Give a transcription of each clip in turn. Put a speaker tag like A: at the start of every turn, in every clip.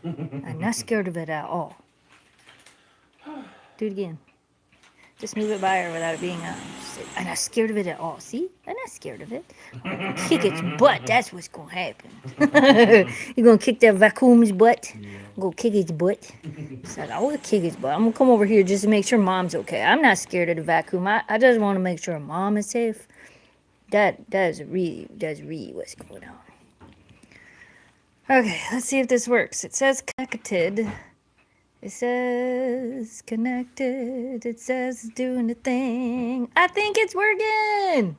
A: I'm not scared of it at all. Do it again. Just move it by her without it being on. I'm not scared of it at all. See? I'm not scared of it. I'm gonna kick its butt. That's what's gonna happen. You gonna kick that vacuum's butt?
B: Yeah.
A: I'm gonna kick its butt. It's like, I will kick its butt. I'm gonna come over here just to make sure mom's okay. I'm not scared of the vacuum. I just want to make sure mom is safe. That's really what's going on. Okay, let's see if this works. It says connected. It says connected. It says it's doing the thing. I think it's working.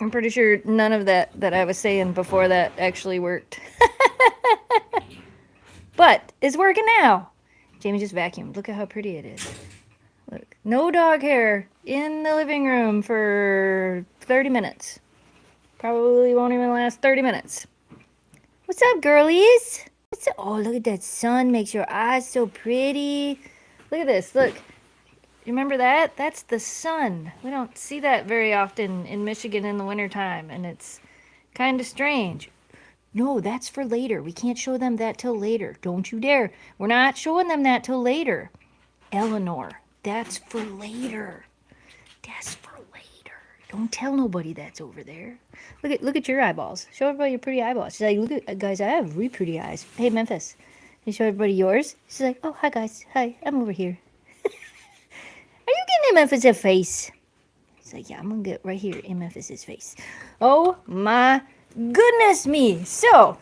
A: I'm pretty sure none of that I was saying before that actually worked. But it's working now. Jamie just vacuumed. Look at how pretty it is. Look, no dog hair in the living room for 30 minutes. Probably won't even last 30 minutes. What's up, girlies? Oh, look at that sun. Makes your eyes so pretty. Look at this. Look. You remember that? That's the sun. We don't see that very often in Michigan in the wintertime, and it's kind of strange. No, that's for later. We can't show them that till later. Don't you dare. We're not showing them that till later. Eleanor, that's for later. That's for later. Don't tell nobody that's over there. Look at your eyeballs. Show everybody your pretty eyeballs. She's like, look at guys, I have really pretty eyes. Hey Memphis, can you show everybody yours? She's like, oh hi guys, hi, I'm over here. Are you getting in Memphis' face? He's like, yeah, I'm gonna get right here in Memphis' face. Oh my goodness me. So,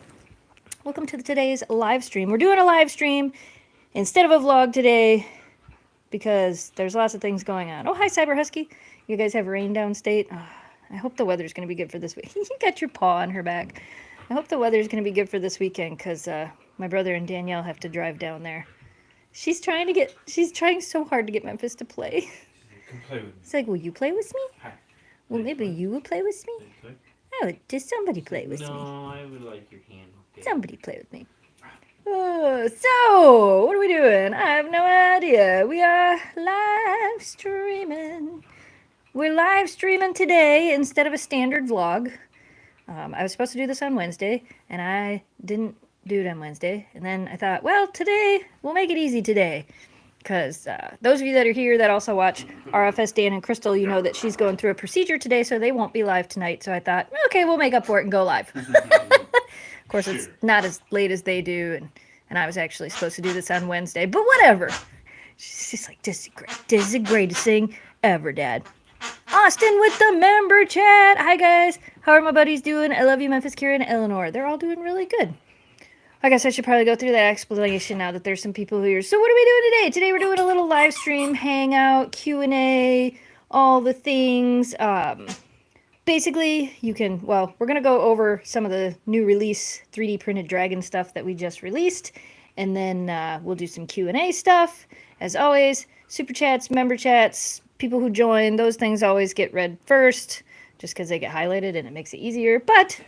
A: welcome to today's live stream. We're doing a live stream instead of a vlog today because there's lots of things going on. Oh, hi, Cyber Husky. You guys have rain downstate. Oh, I hope the weather's gonna be good for this week. You got your paw on her back. I hope the weather's gonna be good for this weekend because my brother and Danielle have to drive down there. She's trying so hard to get Memphis to play.
B: Come play with me.
A: It's like, will you play with me?
B: Hi.
A: Well, maybe you will play with me? Oh, just somebody play with me.
B: No, I would like your hand.
A: Somebody play with me. So, what are we doing? I have no idea. We are live streaming. We're live streaming today instead of a standard vlog. I was supposed to do this on Wednesday, and I didn't do it on Wednesday. And then I thought, well, today, we'll make it easy today. Because those of you that are here that also watch RFS Dan and Crystal, you know that she's going through a procedure today, so they won't be live tonight. So I thought, okay, we'll make up for it and go live. Of course, it's not as late as they do, and I was actually supposed to do this on Wednesday, but whatever. She's just like, this is great. This is the greatest thing ever, Dad. Austin with the member chat. Hi, guys. How are my buddies doing? I love you, Memphis, Kira, and Eleanor. They're all doing really good. I guess I should probably go through that explanation now that there's some people here. So what are we doing today? Today we're doing a little live stream, hangout, Q&A, all the things. Basically, you can, well, we're going to go over some of the new release 3D printed dragon stuff that we just released. And then we'll do some Q&A stuff. As always, super chats, member chats, people who join, those things always get read first just because they get highlighted and it makes it easier. But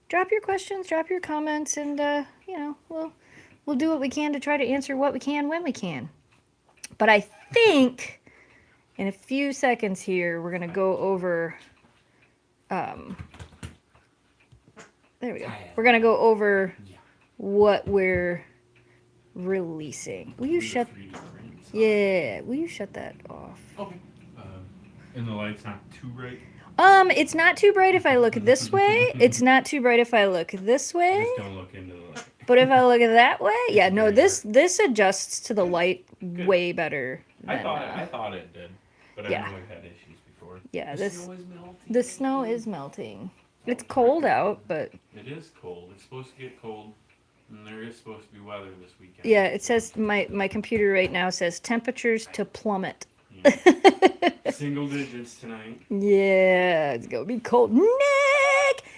A: drop your questions, drop your comments, and, you know, we'll do what we can to try to answer what we can when we can. But I think in a few seconds here, we're going to go over... there we go. We're going to go over what we're releasing. Will you shut... Yeah, will you shut that off?
B: Okay. And the light's not too bright?
A: It's not too bright if I look this way. It's not too bright if I look this way.
B: Just don't look into the light.
A: But if I look that way, yeah, no, this adjusts to the light way better.
B: I thought it did, but I know we've had issues before.
A: Yeah,
B: the snow is melting.
A: The snow is melting. It's cold out, but
B: it is cold. It's supposed to get cold, and there is supposed to be weather this weekend.
A: Yeah, it says my computer right now says temperatures to plummet.
B: Yeah. Single digits tonight.
A: Yeah, it's gonna be cold.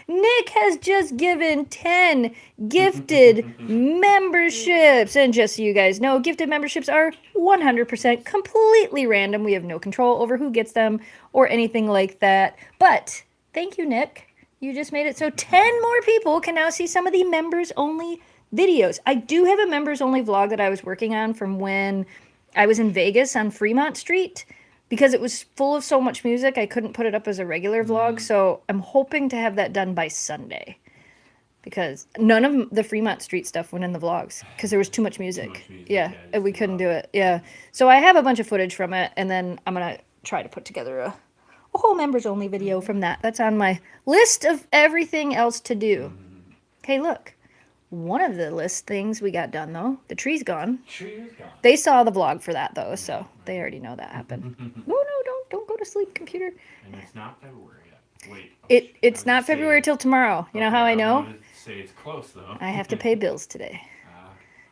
A: Nick has just given 10 gifted memberships. And just so you guys know, gifted memberships are 100% completely random. We have no control over who gets them or anything like that. But thank you, Nick. You just made it so 10 more people can now see some of the members-only videos. I do have a members-only vlog that I was working on from when I was in Vegas on Fremont Street. Because it was full of so much music, I couldn't put it up as a regular vlog, so I'm hoping to have that done by Sunday. because none of the Fremont Street stuff went in the vlogs because there was too much music. Yeah, and we couldn't do it. Yeah. So I have a bunch of footage from it, and then I'm going to try to put together a whole members only video from that. That's on my list of everything else to do. Hey, look. One of the list things we got done, though. The tree's gone.
B: Tree is gone.
A: They saw the vlog for that, though, so they already know that happened. No, don't go to sleep, computer.
B: And it's not February yet. Wait.
A: It's not February till tomorrow. You know how I know?
B: I'm gonna say it's close, though.
A: I have to pay bills today.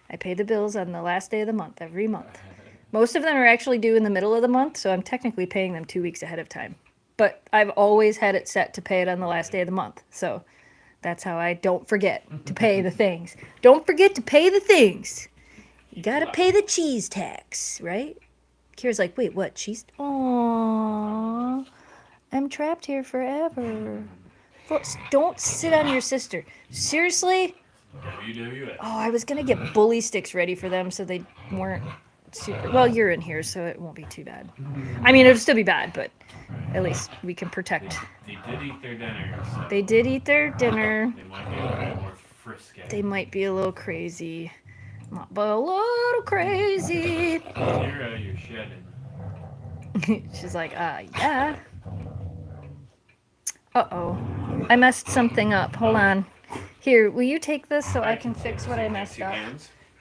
A: I pay the bills on the last day of the month, every month. Most of them are actually due in the middle of the month, so I'm technically paying them 2 weeks ahead of time. But I've always had it set to pay it on the last day of the month, so that's how I don't forget to pay the things. Don't forget to pay the things. You gotta pay the cheese tax, right? Kira's like, wait, what? Cheese? Aww. I'm trapped here forever. Don't sit on your sister. Seriously?
B: WWF.
A: Oh, I was gonna get bully sticks ready for them so they weren't super. Well, you're in here, so it won't be too bad. I mean, it'll still be bad, but at least we can protect.
B: They did eat their dinner. So
A: They did eat their dinner.
B: they might be a little more frisky.
A: They might be a little crazy. Not but a little crazy.
B: You're shedding.
A: She's like, yeah. Uh-oh. I messed something up. Hold on. Here, will you take this so I can fix what I messed up?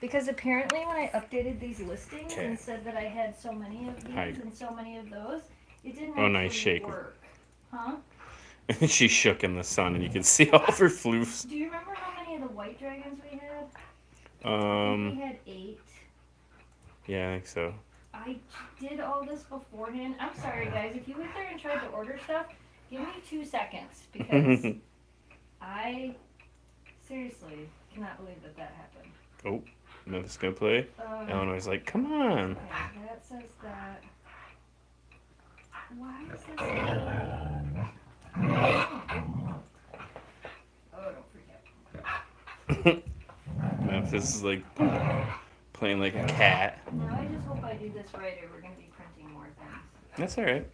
A: Because apparently when I updated these listings and said that I had so many of these and so many of those, it didn't actually work. Huh?
C: She shook in the sun and you can see all of her floofs.
A: Do you remember how many of the white dragons we had? I think we had 8.
C: Yeah, I think so.
A: I did all this beforehand. I'm sorry, guys. If you went there and tried to order stuff, give me 2 seconds because I seriously cannot believe that happened.
C: Oh, Memphis gonna play. Illinois like, come on.
A: Okay, that says that. Why is this? Oh, don't freak out.
C: Memphis is like playing like a cat.
A: No, I just hope I do this right or we're going to be printing more things.
C: That's alright.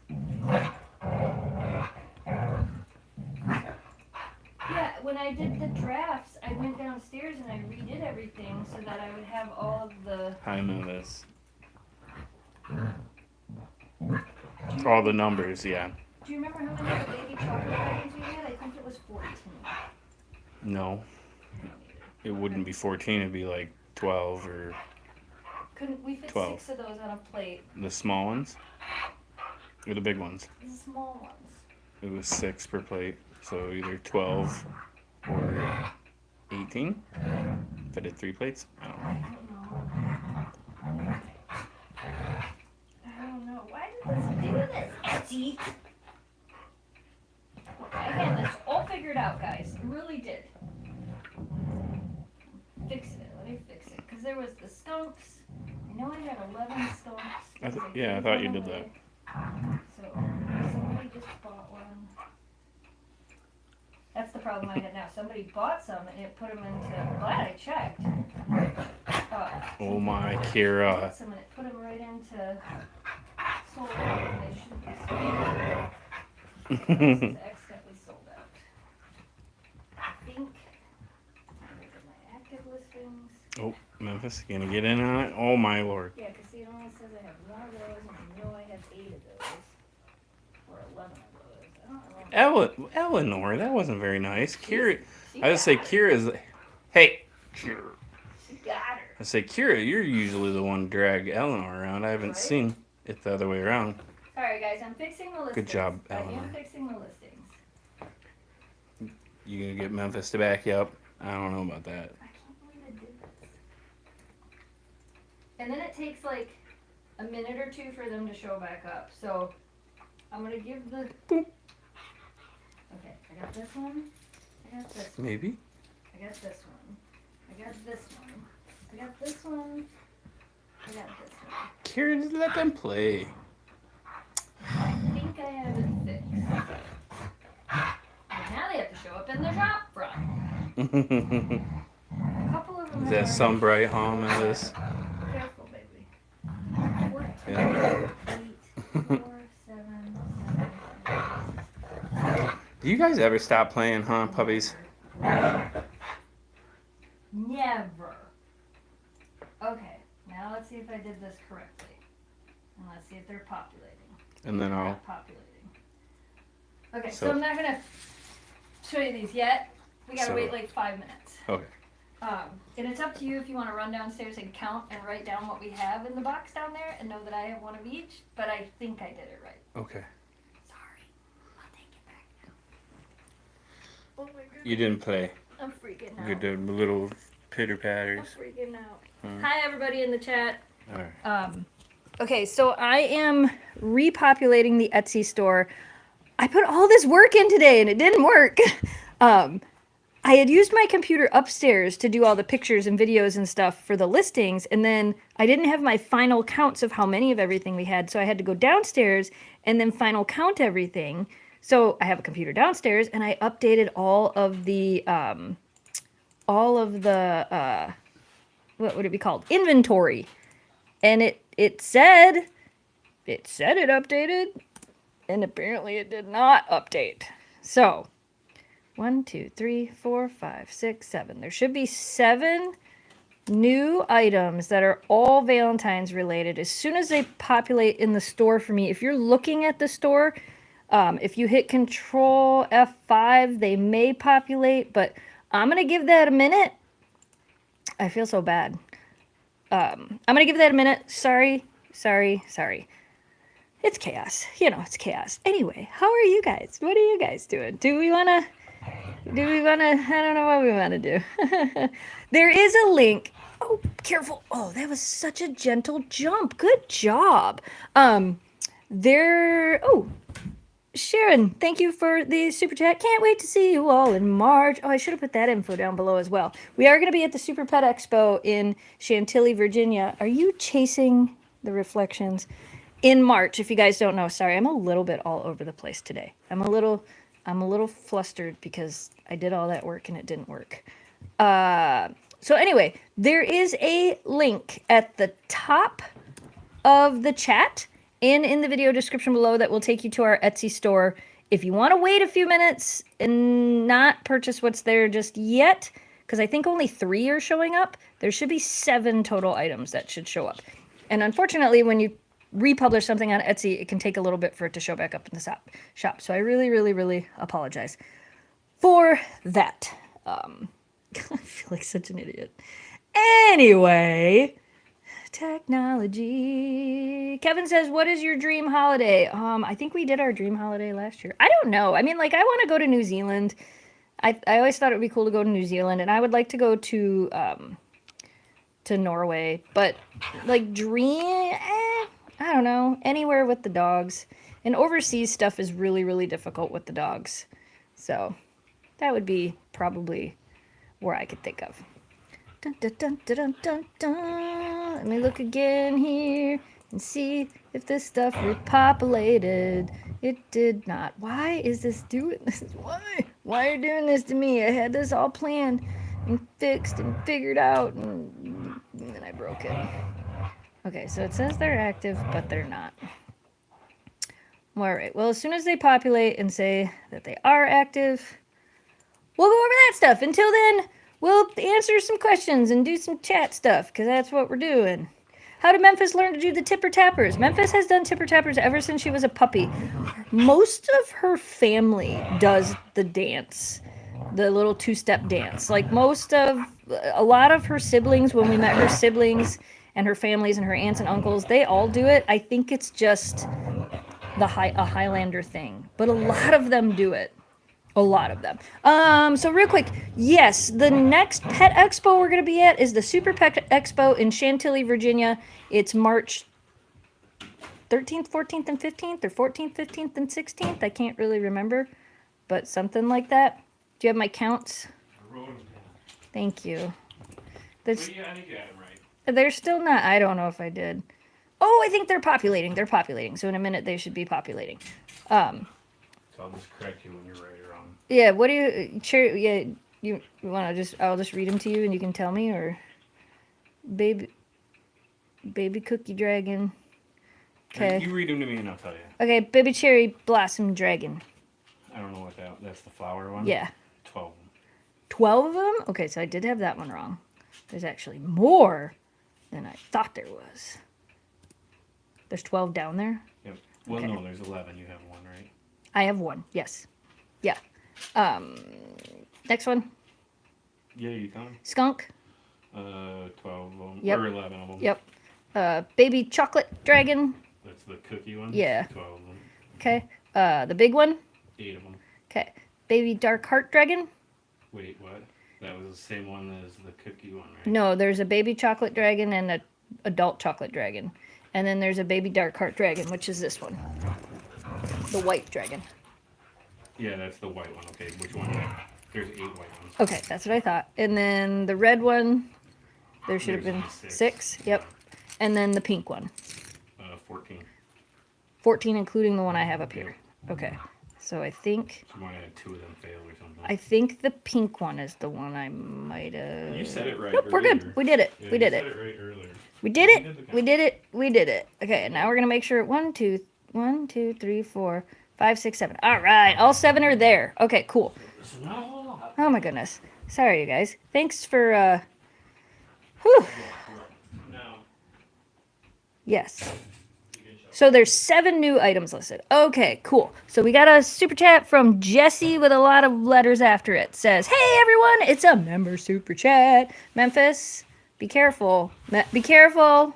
A: Yeah, when I did the drafts, I went downstairs and I redid everything so that I would have all of the...
C: Hi, Memphis. All the numbers, yeah.
A: Do you remember how many of the baby chocolate dragons we had? I think it was 14.
C: No. It wouldn't be 14, it'd be like 12 or...
A: Couldn't we fit
C: 12.
A: 6 of those on a plate?
C: The small ones? Or the big ones?
A: The small ones.
C: It was 6 per plate, so either 12 or 18. If I did 3 plates, I don't know.
A: I don't know. Why did this do this, Etsy? I had this all figured out, guys. I really did. Fix it. Let me fix it. Because there was the skunks. I know I had 11 skunks.
C: I thought you did that.
A: So, somebody just bought one. That's the problem I had now. Somebody bought some and it put them into... I'm glad I checked.
C: Oh my, Kira.
A: Bought some and it put them right into... Sold out. They shouldn't be sold out. This is accidentally sold out. I think... Look at my active listings.
C: Oh, Memphis, you gonna get in on it? Oh my lord.
A: Yeah, because see, it only says I have 1 of those, and I know I have 8 of those. Or 11 of those. I don't know.
C: Eleanor, that wasn't very nice. Kira, I would say Kira's... Hey, Kira.
A: She got her.
C: I say, Kira, you're usually the one to drag Eleanor around. I haven't seen it the other way around.
A: Sorry, guys, I'm fixing the listings.
C: Good job,
A: I
C: Eleanor.
A: am fixing the listings.
C: You gonna get Memphis to back you up? I don't know about that.
A: I can't believe I did this. And then it takes like a minute or 2 for them to show back up. So I'm going to give the... Okay, I got this one. I got this one.
C: Maybe.
A: I got this one. I got this one. I got this one. I got this one.
C: Kira, just let them play.
A: I think I have it fixed. And now they have to show up in the shop front. A couple of them
C: Is that some bright hum in this?
A: Careful, baby. 14,
C: Yeah.
A: 8, 4, 7, 7.
C: Do you guys ever stop playing, huh, puppies?
A: Okay, now let's see if I did this correctly. And let's see if they're populating.
C: And then I'll.
A: Not populating. Okay, so I'm not gonna show you these yet. We gotta wait like 5 minutes.
C: Okay.
A: And it's up to you if you want to run downstairs and count and write down what we have in the box down there and know that I have one of each. But I think I did it right.
C: Okay.
A: Sorry, I'll take it back now. Oh my goodness.
C: You didn't play.
A: I'm freaking out.
C: You did little pitter patters.
A: I'm freaking out. Hi everybody in the chat.
C: All right.
A: Okay, so I am repopulating the Etsy store. I put all this work in today and it didn't work. I had used my computer upstairs to do all the pictures and videos and stuff for the listings, and then I didn't have my final counts of how many of everything we had, so I had to go downstairs and then final count everything. So I have a computer downstairs, and I updated all of the what would it be called? Inventory. And it said it updated, and apparently it did not update. So 1, 2, 3, 4, 5, 6, 7. There should be 7 new items that are all Valentine's related. As soon as they populate in the store for me, if you're looking at the store, if you hit Control F5, they may populate, but I'm going to give that a minute. I feel so bad. I'm going to give that a minute. Sorry. It's chaos. You know, it's chaos. Anyway, how are you guys? What are you guys doing? Do we want to, I don't know what we want to do. There is a link. Oh, careful. Oh, that was such a gentle jump. Good job. Sharon, thank you for the super chat. Can't wait to see you all in March. Oh, I should have put that info down below as well. We are going to be at the Super Pet Expo in Chantilly, Virginia. Are you chasing the reflections? In March, if you guys don't know. Sorry, I'm a little bit all over the place today. I'm a little flustered because I did all that work and it didn't work. So anyway, there is a link at the top of the chat and in the video description below that will take you to our Etsy store. If you want to wait a few minutes and not purchase what's there just yet, because I think only 3 are showing up, there should be 7 total items that should show up. And unfortunately, when you republish something on Etsy, it can take a little bit for it to show back up in the shop. So I really apologize for that. I feel like such an idiot. Anyway, technology. Kevin says, what is your dream holiday? I think we did our dream holiday last year. I don't know. I mean, like, I want to go to New Zealand. I always thought it would be cool to go to New Zealand, and I would like to go to Norway. But, like, dream, I don't know. Anywhere with the dogs. And overseas stuff is really difficult with the dogs. So, that would be probably where I could think of. Dun, dun, dun, dun, dun, dun, dun. Let me look again here and see if this stuff repopulated. It did not. Why is this doing this? Why are you doing this to me? I had this all planned and fixed and figured out, and then I broke it. Okay, so it says they're active, but they're not. All right, well, as soon as they populate and say that they are active, we'll go over that stuff. Until then, we'll answer some questions and do some chat stuff, because that's what we're doing. How did Memphis learn to do the tipper tappers? Memphis has done tipper tappers ever since she was a puppy. Most of her family does the dance, the little 2-step dance. Like a lot of her siblings, when we met her siblings and her families and her aunts and uncles, they all do it. I think it's just a Highlander thing, but a lot of them do it. A lot of them. So real quick, yes, the next pet expo we're going to be at is the Super Pet Expo in Chantilly, Virginia. It's March 13th, 14th, and 15th, or 14th, 15th, and 16th. I can't really remember, but something like that. Do you have my counts?
B: I wrote them down.
A: Thank you.
B: I think you had them right.
A: They're still not. I don't know if I did. Oh, I think they're populating. They're populating. So in a minute, they should be populating.
C: So I'll just correct you when you're right or wrong.
A: Yeah, what do you... Sure, yeah, you want to just... I'll just read them to you and you can tell me, or... Baby Cookie Dragon. Okay.
C: You read them to me and I'll tell you.
A: Okay, Baby Cherry Blossom Dragon.
C: I don't know what that's the flower one?
A: Yeah.
C: 12 of them.
A: 12 of them? Okay, so I did have that one wrong. There's actually more than I thought there was. There's 12 down there.
C: Yep. Well,
A: Okay.
C: no, there's 11. You have one, right?
A: I have one. Yes. Yeah. Next one.
C: Yeah, you count 'em.
A: Skunk.
C: 12 of them.
A: Yep.
C: Or 11 of them.
A: Yep. Baby chocolate dragon.
C: That's the cookie one?
A: Yeah.
C: 12 of them.
A: Okay. The big one.
C: 8 of them.
A: Okay. Baby dark heart dragon.
C: Wait, what? That was the same one as the cookie one, right?
A: No, there's a baby chocolate dragon and a adult chocolate dragon. And then there's a baby dark heart dragon, which is this one. The white dragon.
C: Yeah, that's the white one. Okay, which one? There's 8 white ones.
A: Okay, that's what I thought. And then the red one, there should have
C: There's
A: been
C: only
A: 6. Yep. And then the pink one.
C: 14.
A: 14, including the one I have up here. Okay. So I think
C: You might have 2 of them fail or something.
A: I think the pink one is the one I might have.
C: You said it right
A: Nope, we're good.
C: earlier.
A: We did it.
C: Yeah,
A: We
C: you
A: did
C: said
A: it.
C: it right earlier.
A: We did
C: You
A: it.
C: did the count.
A: We did it. We did it. Okay, now we're gonna make sure 1, 2, 3, 4, 5, 6, 7. All right, all 7 are there. Okay, cool.
C: So not a whole lot.
A: Oh my goodness. Sorry, you guys. Thanks for. Whew.
C: No.
A: Yes. So there's 7 new items listed. Okay, cool. So we got a super chat from Jesse with a lot of letters after it. Says, "Hey everyone, it's a member super chat. Memphis, be careful. Be careful.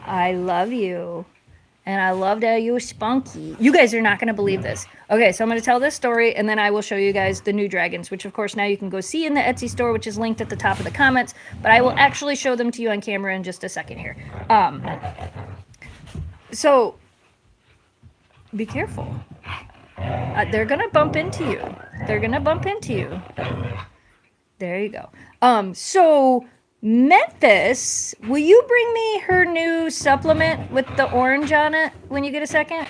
A: I love you. And I loved how you were spunky." You guys are not going to believe this. Okay, so I'm going to tell this story, and then I will show you guys the new dragons, which, of course, now you can go see in the Etsy store, which is linked at the top of the comments. But I will actually show them to you on camera in just a second here. So, be careful. They're going to bump into you. They're going to bump into you. There you go. So... Memphis, will you bring me her new supplement with the orange on it when you get a second?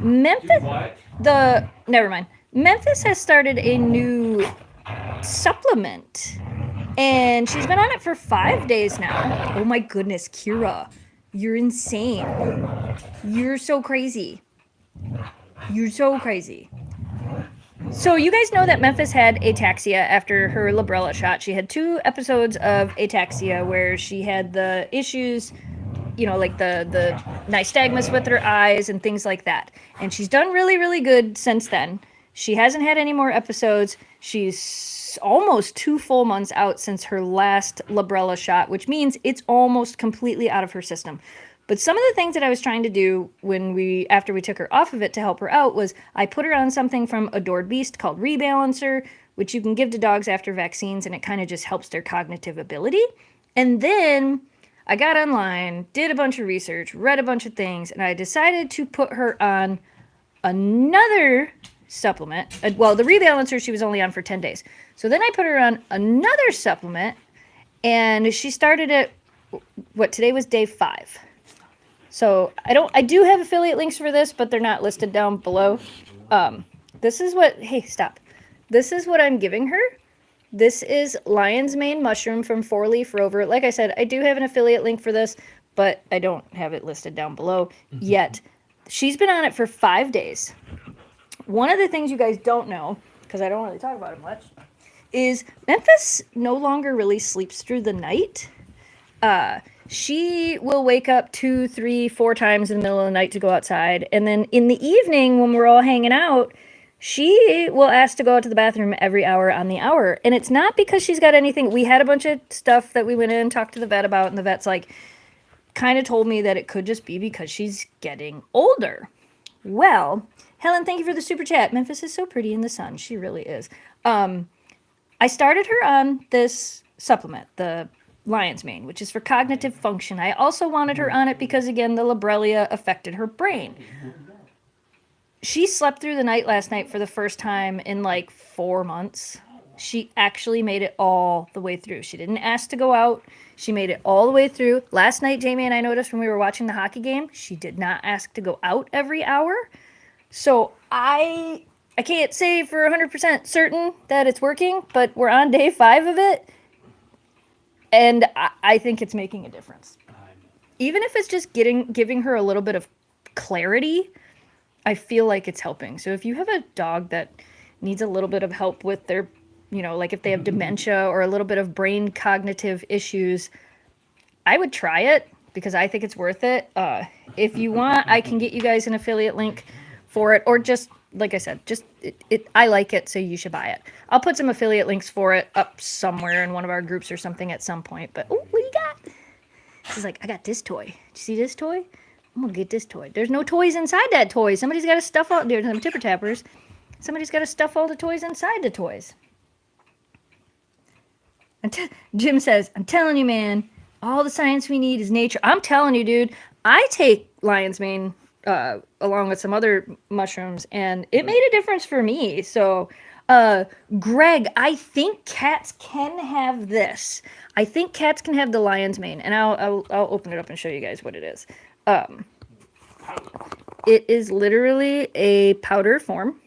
A: Memphis, never mind. Memphis has started a new supplement, and she's been on it for 5 days now. Oh my goodness, Kira, you're insane. You're so crazy. You're so crazy. So you guys know that Memphis had ataxia after her Librela shot. She had 2 episodes of ataxia where she had the issues, you know, like the nystagmus with her eyes and things like that. And she's done really, really good since then. She hasn't had any more episodes. She's almost 2 full months out since her last Librela shot, which means it's almost completely out of her system. But some of the things that I was trying to do after we took her off of it to help her out was I put her on something from Adored Beast called Rebalancer, which you can give to dogs after vaccines, and it kind of just helps their cognitive ability. And then I got online, did a bunch of research, read a bunch of things, and I decided to put her on another supplement. Well, the Rebalancer she was only on for 10 days. So then I put her on another supplement, and she started at, today was day 5. So I do have affiliate links for this, but they're not listed down below. This is what, hey, stop. This is what I'm giving her. This is Lion's Mane Mushroom from 4-Leaf Rover. Like I said, I do have an affiliate link for this, but I don't have it listed down below yet. She's been on it for 5 days. One of the things you guys don't know, because I don't really talk about it much, is Memphis no longer really sleeps through the night. She will wake up 2, 3, 4 times in the middle of the night to go outside. And then in the evening, when we're all hanging out, she will ask to go out to the bathroom every hour on the hour. And it's not because she's got anything. We had a bunch of stuff that we went in and talked to the vet about. And the vet's like, kind of told me that it could just be because she's getting older. Well, Helen, thank you for the super chat. Memphis is so pretty in the sun. She really is. I started her on this supplement, the Lion's Mane, which is for cognitive function. I also wanted her on it because, again, the Librela affected her brain. She slept through the night last night for the first time in like 4 months. She actually made it all the way through. She didn't ask to go out. She made it all the way through. Last night, Jamie and I noticed when we were watching the hockey game, she did not ask to go out every hour. So I can't say for 100% certain that it's working, but we're on day 5 of it. And I think it's making a difference. Even if it's just giving her a little bit of clarity, I feel like it's helping. So if you have a dog that needs a little bit of help with their you know, like if they have dementia or a little bit of brain cognitive issues, I would try it because I think it's worth it. If you want, I can get you guys an affiliate link for it, or just like I said, just I like it, so you should buy it. I'll put some affiliate links for it up somewhere in one of our groups or something at some point. But oh, what do you got? She's like, I got this toy. Did you see this toy? I'm gonna get this toy. There's no toys inside that toy. Somebody's got to stuff all. There's some tipper tappers. Somebody's got to stuff all the toys inside the toys. Jim says, I'm telling you, man, all the science we need is nature. I'm telling you, dude, I take lion's mane along with some other mushrooms, and it made a difference for me. So, Greg, I think cats can have this. I think cats can have the lion's mane, and I'll open it up and show you guys what it is. It is literally a powder form.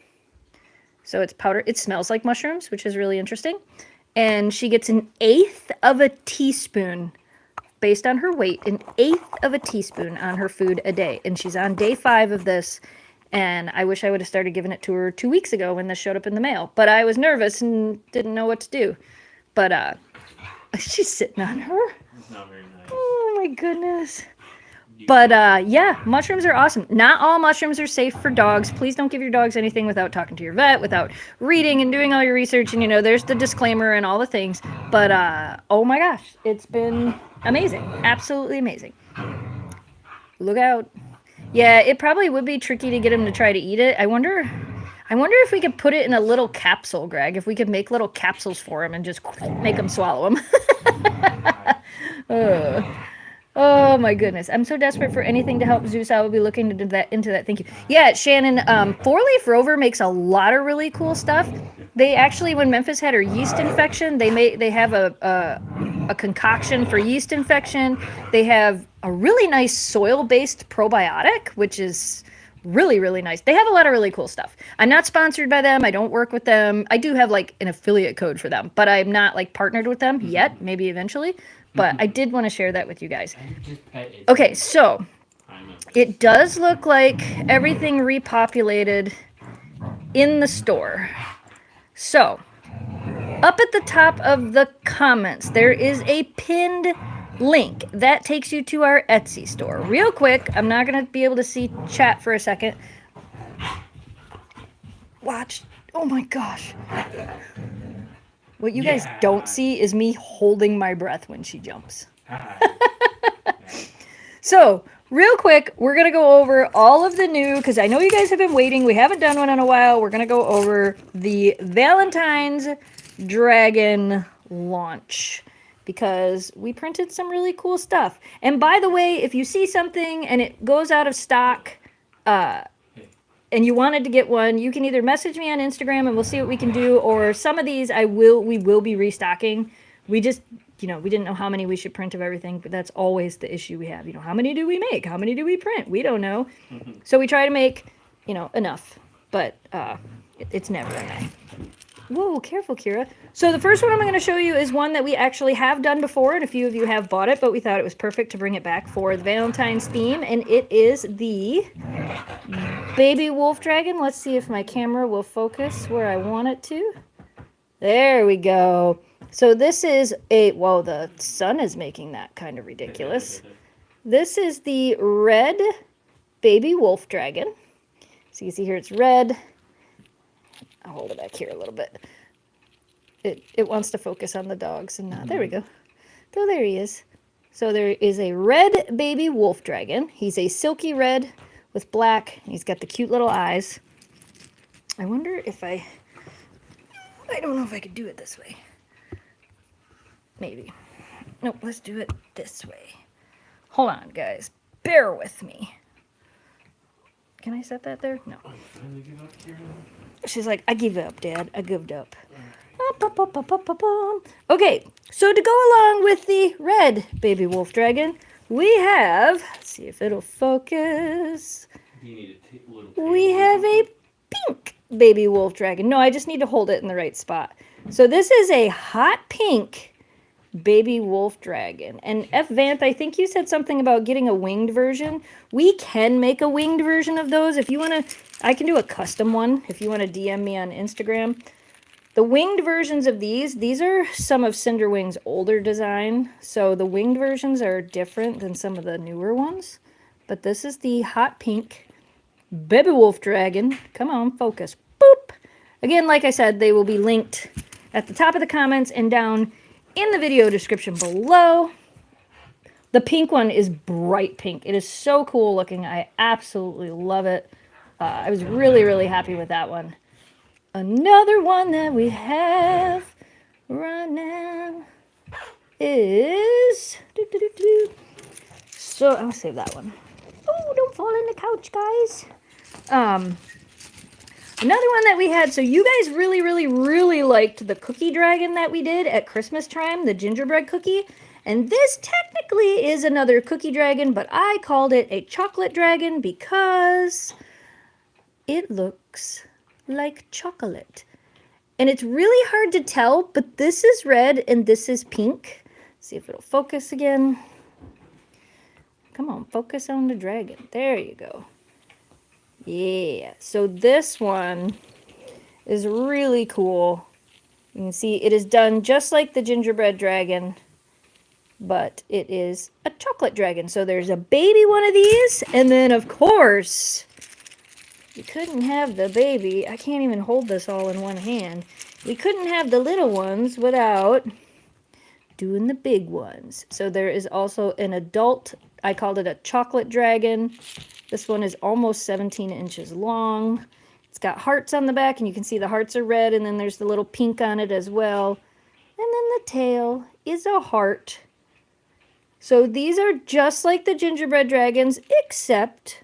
A: So it's powder. It smells like mushrooms, which is really interesting. And she gets 1/8 of a teaspoon, based on her weight, 1/8 of a teaspoon on her food a day. And she's on day 5 of this. And I wish I would have started giving it to her 2 weeks ago when this showed up in the mail. But I was nervous and didn't know what to do. But she's sitting on her.
B: It's not very nice.
A: Oh my goodness. But yeah, mushrooms are awesome. Not all mushrooms are safe for dogs. Please don't give your dogs anything without talking to your vet, without reading and doing all your research. And, you know, there's the disclaimer and all the things. But oh my gosh, it's been amazing. Absolutely amazing. Look out. Yeah, it probably would be tricky to get him to try to eat it. I wonder if we could put it in a little capsule, Greg. If we could make little capsules for him and just make him swallow them. Oh my goodness. I'm so desperate for anything to help Zeus. I will be looking into that. Thank you. Yeah, Shannon, 4-leaf rover makes a lot of really cool stuff. They actually, when Memphis had her yeast infection, they have a concoction for yeast infection. They have a really nice soil-based probiotic, which is really, really nice. They have a lot of really cool stuff. I'm not sponsored by them. I don't work with them. I do have like an affiliate code for them, but I'm not like partnered with them yet, maybe eventually. But I did want to share that with you guys. Okay, so it does look like everything repopulated in the store. So, up at the top of the comments, there is a pinned link. That takes you to our Etsy store. Real quick, I'm not going to be able to see chat for a second. Watch. Oh my gosh. What you guys don't see is me holding my breath when she jumps. So, real quick, we're going to go over all of the new, because I know you guys have been waiting. We haven't done one in a while. We're going to go over the Valentine's Dragon launch, because we printed some really cool stuff. And by the way, if you see something and it goes out of stock, and you wanted to get one, you can either message me on Instagram and we'll see what we can do, or some of these we will be restocking. We just, you know, we didn't know how many we should print of everything, but that's always the issue we have. You know, how many do we make? How many do we print? We don't know. So we try to make, you know, enough, but it's never enough. Whoa, careful, Kira. So the first one I'm going to show you is one that we actually have done before, and a few of you have bought it, but we thought it was perfect to bring it back for the Valentine's theme, and it is the baby wolf dragon. Let's see if my camera will focus where I want it to. There we go. So this is whoa, the sun is making that kind of ridiculous. This is the red baby wolf dragon. So you can see here it's red. I'll hold it back here a little bit. It wants to focus on the dogs, and there we go. Oh, there he is. So there is a red baby wolf dragon. He's a silky red with black. He's got the cute little eyes. I wonder if I don't know if I could do it this way. Maybe. Nope, let's do it this way. Hold on, guys. Bear with me. Can I set that there? No. She's like, I give up, Dad. I give up. Okay, so to go along with the red baby wolf dragon, we have, let's see if it'll focus. We have a pink baby wolf dragon. No, I just need to hold it in the right spot. So this is a hot pink baby wolf dragon. And F. Vanth, I think you said something about getting a winged version. We can make a winged version of those. If you want to, I can do a custom one if you want to DM me on Instagram. The winged versions of these are some of Cinderwing's older design. So the winged versions are different than some of the newer ones. But this is the hot pink baby wolf dragon. Come on, focus. Boop. Again, like I said, they will be linked at the top of the comments and down in the video description below. The pink one is bright pink. It is so cool looking. I absolutely love it. I was really, really happy with that one. Another one that we have right now is... So, I'll save that one. Oh, don't fall in the couch, guys. Another one that we had, so you guys really, really, really liked the cookie dragon that we did at Christmas time, the gingerbread cookie. And this technically is another cookie dragon, but I called it a chocolate dragon because it looks like chocolate. And it's really hard to tell, but this is red and this is pink. See if it'll focus again. Come on, focus on the dragon. There you go. Yeah, so this one is really cool. You can see it is done just like the gingerbread dragon, but it is a chocolate dragon. So there's a baby one of these, and then of course, you couldn't have the baby. I can't even hold this all in one hand. We couldn't have the little ones without doing the big ones. So there is also an adult, I called it a chocolate dragon. This one is almost 17 inches long. It's got hearts on the back, and you can see the hearts are red, and then there's the little pink on it as well. And then the tail is a heart. So these are just like the gingerbread dragons, except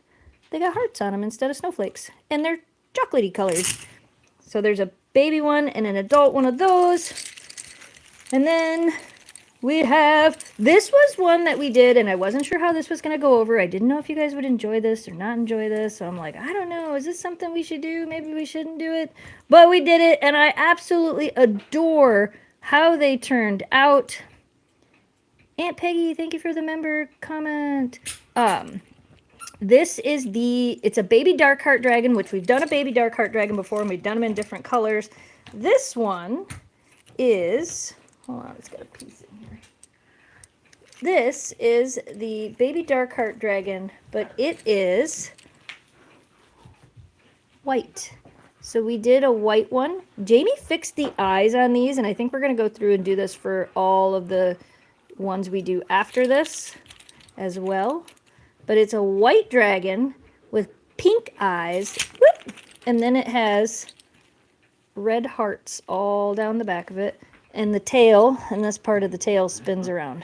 A: they got hearts on them instead of snowflakes. And they're chocolatey colors. So there's a baby one and an adult one of those. And then we have, this was one that we did, and I wasn't sure how this was going to go over. I didn't know if you guys would enjoy this or not enjoy this. So I'm like, I don't know. Is this something we should do? Maybe we shouldn't do it. But we did it, and I absolutely adore how they turned out. Aunt Peggy, thank you for the member comment. This is it's a baby dark heart dragon, which we've done a baby dark heart dragon before, and we've done them in different colors. This one is, hold on, it's got a piece in here. This is the baby dark heart dragon, but it is white. So we did a white one. Jamie fixed the eyes on these, and I think we're going to go through and do this for all of the ones we do after this as well. But it's a white dragon with pink eyes. Whoop! And then it has red hearts all down the back of it. And the tail, and this part of the tail spins around.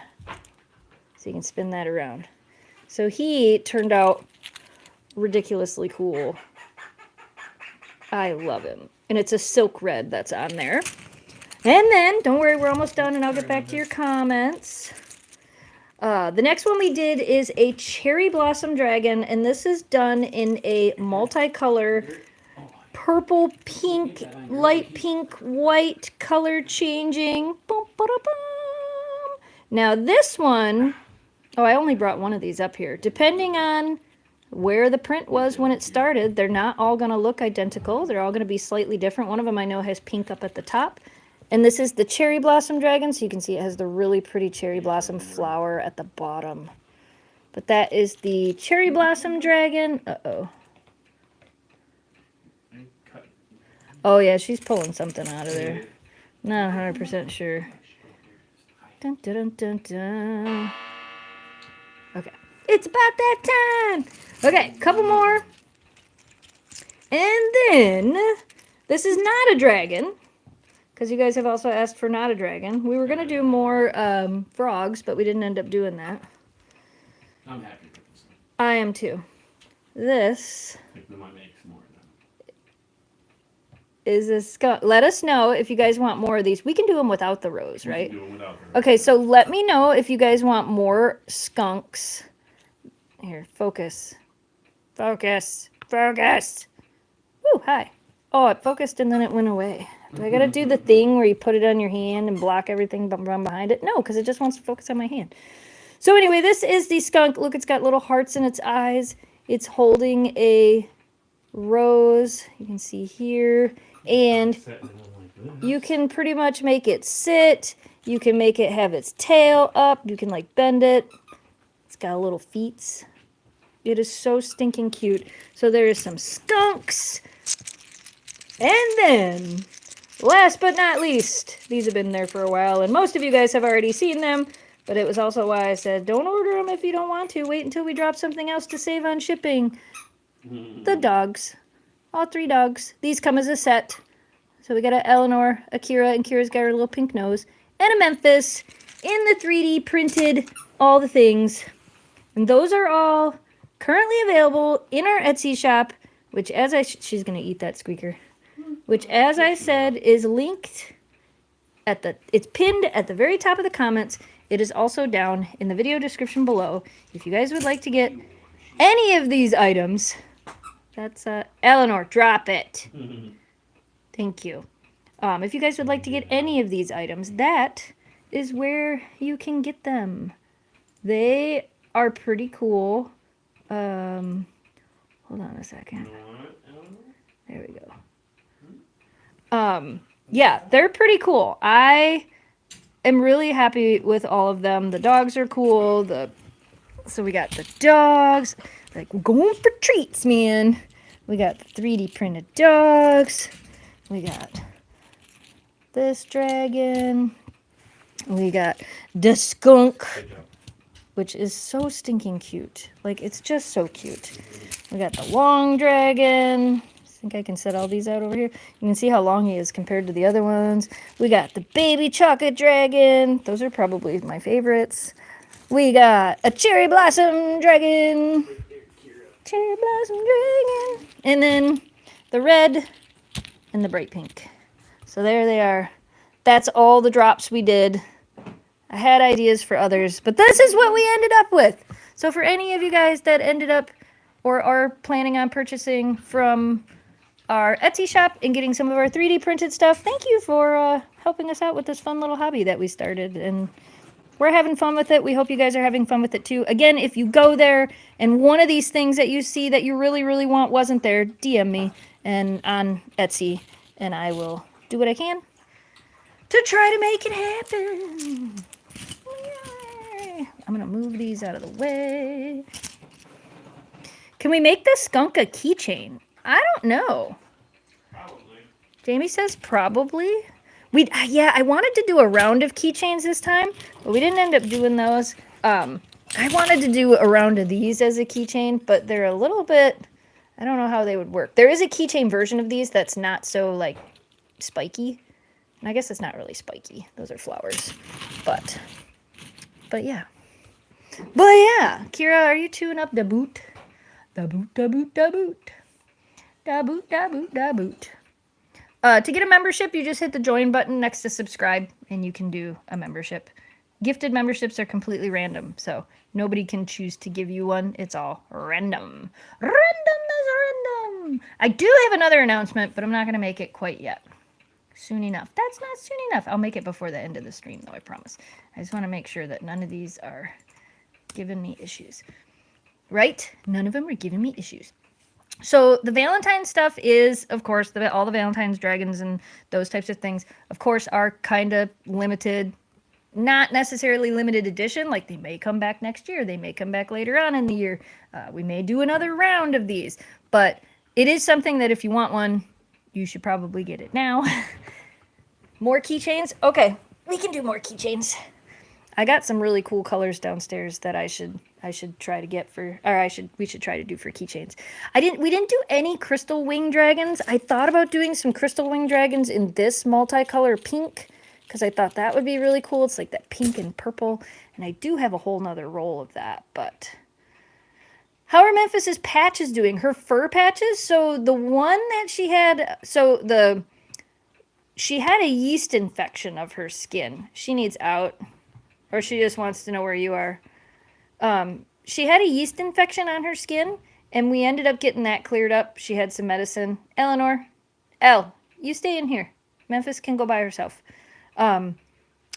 A: So you can spin that around. So he turned out ridiculously cool. I love him. And it's a silk red that's on there. And then, don't worry, we're almost done, and I'll get back to your comments. The next one we did is a cherry blossom dragon, and this is done in a multicolor purple, pink, light pink, white color changing. Now this one, oh, I only brought one of these up here. Depending on where the print was when it started, they're not all going to look identical. They're all going to be slightly different. One of them I know has pink up at the top. And this is the cherry blossom dragon, so you can see it has the really pretty cherry blossom flower at the bottom. But that is the cherry blossom dragon. Uh-oh. Oh, yeah, she's pulling something out of there. Not 100% sure. Dun, dun, dun, dun, dun. Okay. It's about that time. Okay, couple more. And then, this is not a dragon. Because you guys have also asked for not a dragon. We were going to do more frogs, but we didn't end up doing that.
B: I'm happy with this one.
A: I am too. This
B: I think we might make some more of them.
A: is a skunk. Let us know if you guys want more of these. We can do them without the rose, right?
B: We can do them without the rose.
A: Okay, so let me know if you guys want more skunks. Here, focus. Focus. Focus. Woo, hi. Oh, it focused and then it went away. Do I gotta do the thing where you put it on your hand and block everything from behind it? No, because it just wants to focus on my hand. So anyway, this is the skunk. Look, it's got little hearts in its eyes. It's holding a rose. You can see here. And You can pretty much make it sit. You can make it have its tail up. You can like bend it. It's got little feet. It is so stinking cute. So there is some skunks. And then, last but not least, these have been there for a while, and most of you guys have already seen them, but it was also why I said, don't order them if you don't want to. Wait until we drop something else to save on shipping. The dogs. All 3 dogs. These come as a set. So we got a Eleanor, a Kira, and Kira's got her little pink nose, and a Memphis in the 3D printed all the things. And those are all currently available in our Etsy shop, which she's going to eat that squeaker. Which, as I said, is linked it's pinned at the very top of the comments. It is also down in the video description below. If you guys would like to get any of these items, that's, Eleanor, drop it. Thank you. If you guys would like to get any of these items, that is where you can get them. They are pretty cool. Hold on a second. There we go. Yeah, they're pretty cool. I am really happy with all of them. The dogs are cool. So we got the dogs. Like, we're going for treats, man. We got the 3D printed dogs. We got this dragon. We got the skunk, which is so stinking cute. Like, it's just so cute. We got the long dragon. I think I can set all these out over here. You can see how long he is compared to the other ones. We got the baby chocolate dragon. Those are probably my favorites. We got a cherry blossom dragon. Cherry blossom dragon. And then the red and the bright pink. So there they are. That's all the drops we did. I had ideas for others, but this is what we ended up with. So for any of you guys that ended up or are planning on purchasing from our Etsy shop and getting some of our 3D printed stuff, thank you for helping us out with this fun little hobby that we started. And we're having fun with it. We hope you guys are having fun with it too. Again, if you go there and one of these things that you see that you really, really want wasn't there, DM me and on Etsy, and I will do what I can to try to make it happen. Yay. I'm going to move these out of the way. Can we make the skunk a keychain? I don't know.
B: Probably.
A: Jamie says probably. Yeah, I wanted to do a round of keychains this time, but we didn't end up doing those. I wanted to do a round of these as a keychain, but they're a little bit, I don't know how they would work. There is a keychain version of these that's not so, like, spiky. And I guess it's not really spiky. Those are flowers. But yeah. But yeah, Kira, are you chewing up the boot? Da boot, da boot, da boot. Da boot, da boot, da boot. To get a membership, you just hit the join button next to subscribe, and you can do a membership. Gifted memberships are completely random, so nobody can choose to give you one. It's all random. Random is random. I do have another announcement, but I'm not going to make it quite yet. Soon enough. That's not soon enough. I'll make it before the end of the stream, though, I promise. I just want to make sure that none of these are giving me issues. Right? None of them are giving me issues. So the Valentine stuff is, of course, all the Valentine's dragons and those types of things, of course, are kind of limited. Not necessarily limited edition. Like, they may come back next year. They may come back later on in the year. We may do another round of these. But it is something that if you want one, you should probably get it now. More keychains? Okay, we can do more keychains. I got some really cool colors downstairs that I should try to get for, or we should try to do for keychains. We didn't do any crystal wing dragons. I thought about doing some crystal wing dragons in this multicolor pink, because I thought that would be really cool. It's like that pink and purple, and I do have a whole nother roll of that, but how are Memphis's patches doing? Her fur patches? So the one that she had, she had a yeast infection of her skin. She needs out, or she just wants to know where you are. She had a yeast infection on her skin, and we ended up getting that cleared up. She had some medicine. Eleanor, you stay in here. Memphis can go by herself.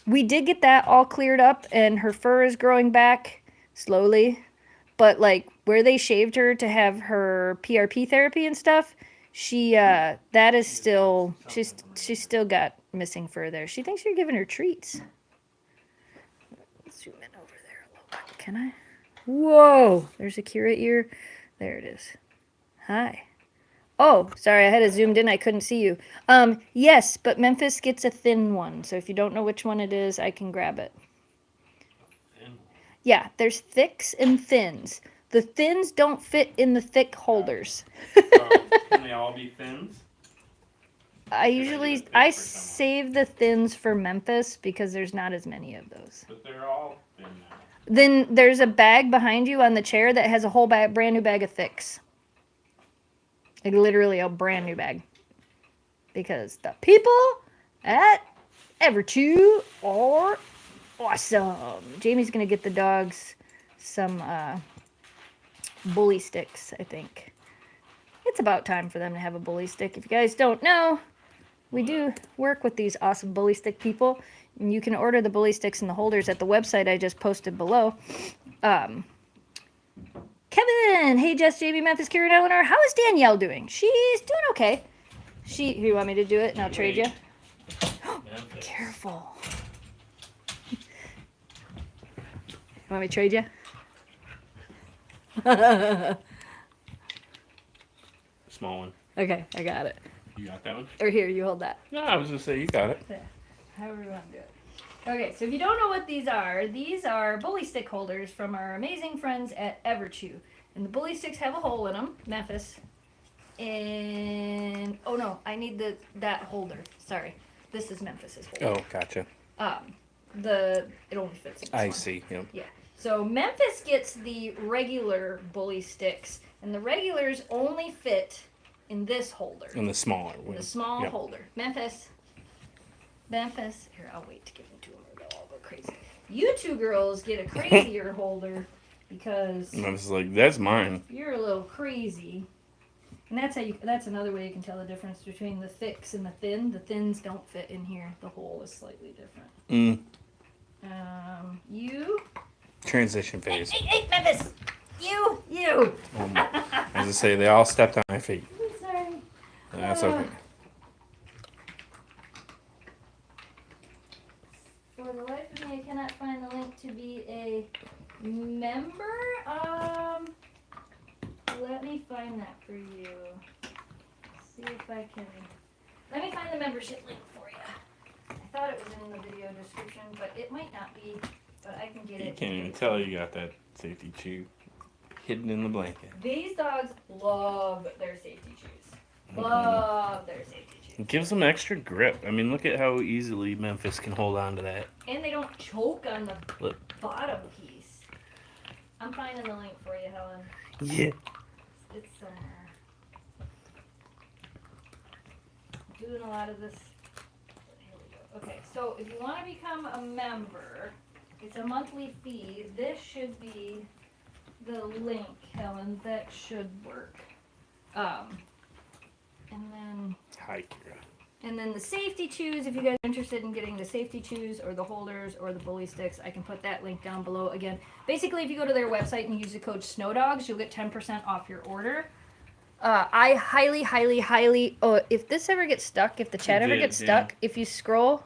A: We did get that all cleared up, and her fur is growing back slowly. But, like, where they shaved her to have her PRP therapy and stuff, that is still, she's still got missing fur there. She thinks you're giving her treats. Let's zoom in over there a little bit. Can I? Whoa! There's a Kira ear. There it is. Hi. Oh, sorry, I had it zoomed in. I couldn't see you. Yes, but Memphis gets a thin one. So if you don't know which one it is, I can grab it. Yeah, there's thicks and thins. The thins don't fit in the thick holders.
B: Can they all be thins?
A: I save the thins for Memphis because there's not as many of those.
B: But they're all thin now.
A: Then there's a bag behind you on the chair that has a whole brand new bag of thicks. Like literally a brand new bag. Because the people at Everchew are awesome. Jamie's going to get the dogs some bully sticks, I think. It's about time for them to have a bully stick. If you guys don't know, we do work with these awesome bully stick people. And you can order the bully sticks and the holders at the website I just posted below. Kevin! Hey, Jess, JB, Memphis, Karen, Eleanor. How is Danielle doing? She's doing okay. Here, you want me to do it and I'll trade you? Careful. Want me to trade you?
C: Small one.
A: Okay, I got it.
C: You got that one?
A: Or here, you hold that.
C: No, I was gonna say you got it.
A: Yeah, however you want to do it. Okay, so if you don't know what these are bully stick holders from our amazing friends at Everchew. And the bully sticks have a hole in them, Memphis. And, oh no, I need that holder. Sorry, this is Memphis's holder.
C: Oh, gotcha.
A: It only fits in this
C: I
A: one.
C: see. Yep.
A: Yeah. So Memphis gets the regular bully sticks, and the regulars only fit in this holder.
C: In the smaller
A: In
C: one.
A: the small
C: Yep.
A: holder. Memphis. Here, I'll wait to give them to them or they'll all go crazy. You two girls get a crazier holder because
C: And I was like, that's mine.
A: you're a little crazy. And that's another way you can tell the difference between the thicks and the thin. The thins don't fit in here. The hole is slightly different. You.
C: Transition phase.
A: Hey, Memphis! You!
C: As I say, they all stepped on my feet.
A: I'm sorry.
C: That's okay.
A: For the life of me, I cannot find the link to be a member. Let me find that for you. See if I can. Let me find the membership link for you. I thought it was in the video description, but it might not be. But I can get it.
C: You can't even tell you got that safety chew hidden in the blanket.
A: These dogs love their safety chews. Love their safety chews.
C: It gives them extra grip. I mean, look at how easily Memphis can hold on to that.
A: And they don't choke on the
C: Look.
A: bottom piece. I'm finding the link for you, Helen.
C: Yeah.
A: It's somewhere. Doing a lot of this. Here we go. Okay, so if you want to become a member, it's a monthly fee. This should be the link, Helen. That should work. And then the safety chews, if you guys are interested in getting the safety chews or the holders or the bully sticks, I can put that link down below. Again, basically if you go to their website and use the code snowdogs, you'll get 10% off your order. I highly, if this ever gets stuck, if the chat ever gets stuck, if you scroll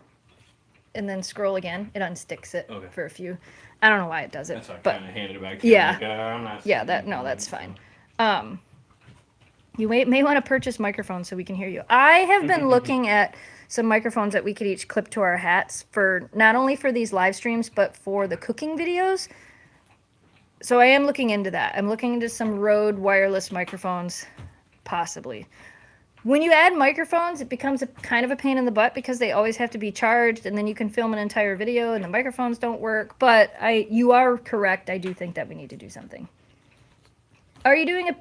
A: and then scroll again, it unsticks it for a few. I don't know why it does it.
C: That's why I
A: but
C: kind of handed it back to you.
A: yeah,
C: Like, I'm not
A: that's fine. You may want to purchase microphones so we can hear you. I have been looking at some microphones that we could each clip to our hats for not only for these live streams, but for the cooking videos. So I am looking into that. I'm looking into some Rode wireless microphones, possibly. When you add microphones, it becomes a kind of a pain in the butt because they always have to be charged, and then you can film an entire video and the microphones don't work. But you are correct. I do think that we need to do something. Are you doing a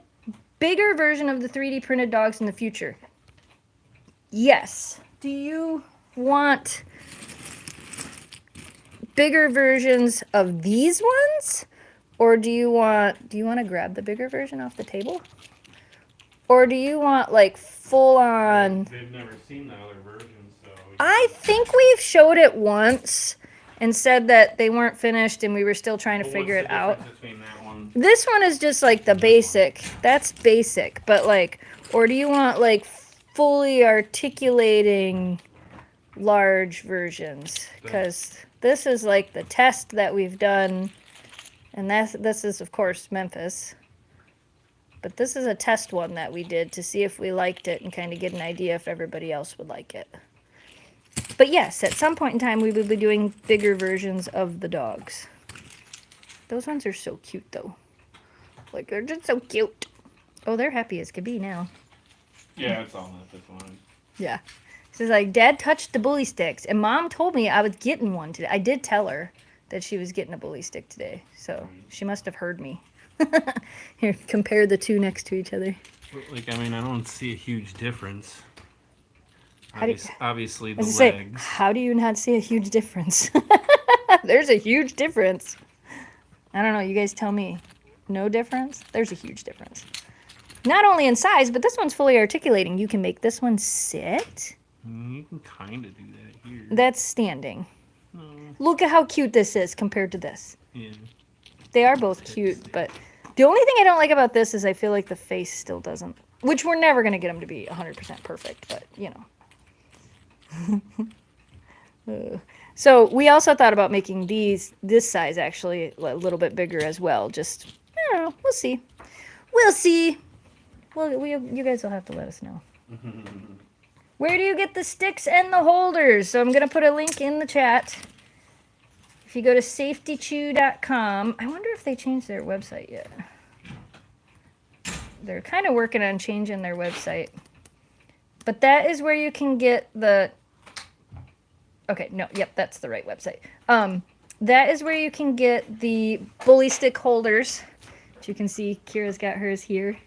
A: bigger version of the 3D printed dogs in the future? Yes. Do you want bigger versions of these ones? Or do you want to grab the bigger version off the table? Or do you want like full on?
B: They've never seen the other version, so.
A: I think we've showed it once and said that they weren't finished and we were still trying to figure it out.
B: Between that one?
A: This one is just like the basic. That's basic. But like, or do you want like fully articulating large versions, because this is like the test that we've done, and this is of course Memphis, but this is a test one that we did to see if we liked it and kind of get an idea if everybody else would like it. But yes, at some point in time we will be doing bigger versions of the dogs. Those ones are so cute though. Like, they're just so cute. Oh, they're happy as could be now.
B: Yeah, it's all at this one.
A: Yeah. She's like, Dad touched the bully sticks. And Mom told me I was getting one today. I did tell her that she was getting a bully stick today. So she must have heard me. Here, compare the two next to each other.
B: Like, I mean, I don't see a huge difference. Obviously, the
A: Say,
B: legs.
A: how do you not see a huge difference? There's a huge difference. I don't know. You guys tell me. No difference? There's a huge difference. Not only in size, but this one's fully articulating. You can make this one sit.
B: You can kind of do that here.
A: That's standing.
B: No.
A: Look at how cute this is compared to this.
B: Yeah.
A: They are both cute, but the only thing I don't like about this is I feel like the face still doesn't, which we're never going to get them to be 100% perfect, but you know. So we also thought about making this size actually a little bit bigger as well. Just, I don't know, we'll see. We'll see. Well, you guys will have to let us know. Where do you get the sticks and the holders? So I'm going to put a link in the chat. If you go to safetychew.com, I wonder if they changed their website yet. They're kind of working on changing their website. But that is where you can get the... Okay, no, yep, that's the right website. That is where you can get the bully stick holders. Which you can see Kira's got hers here.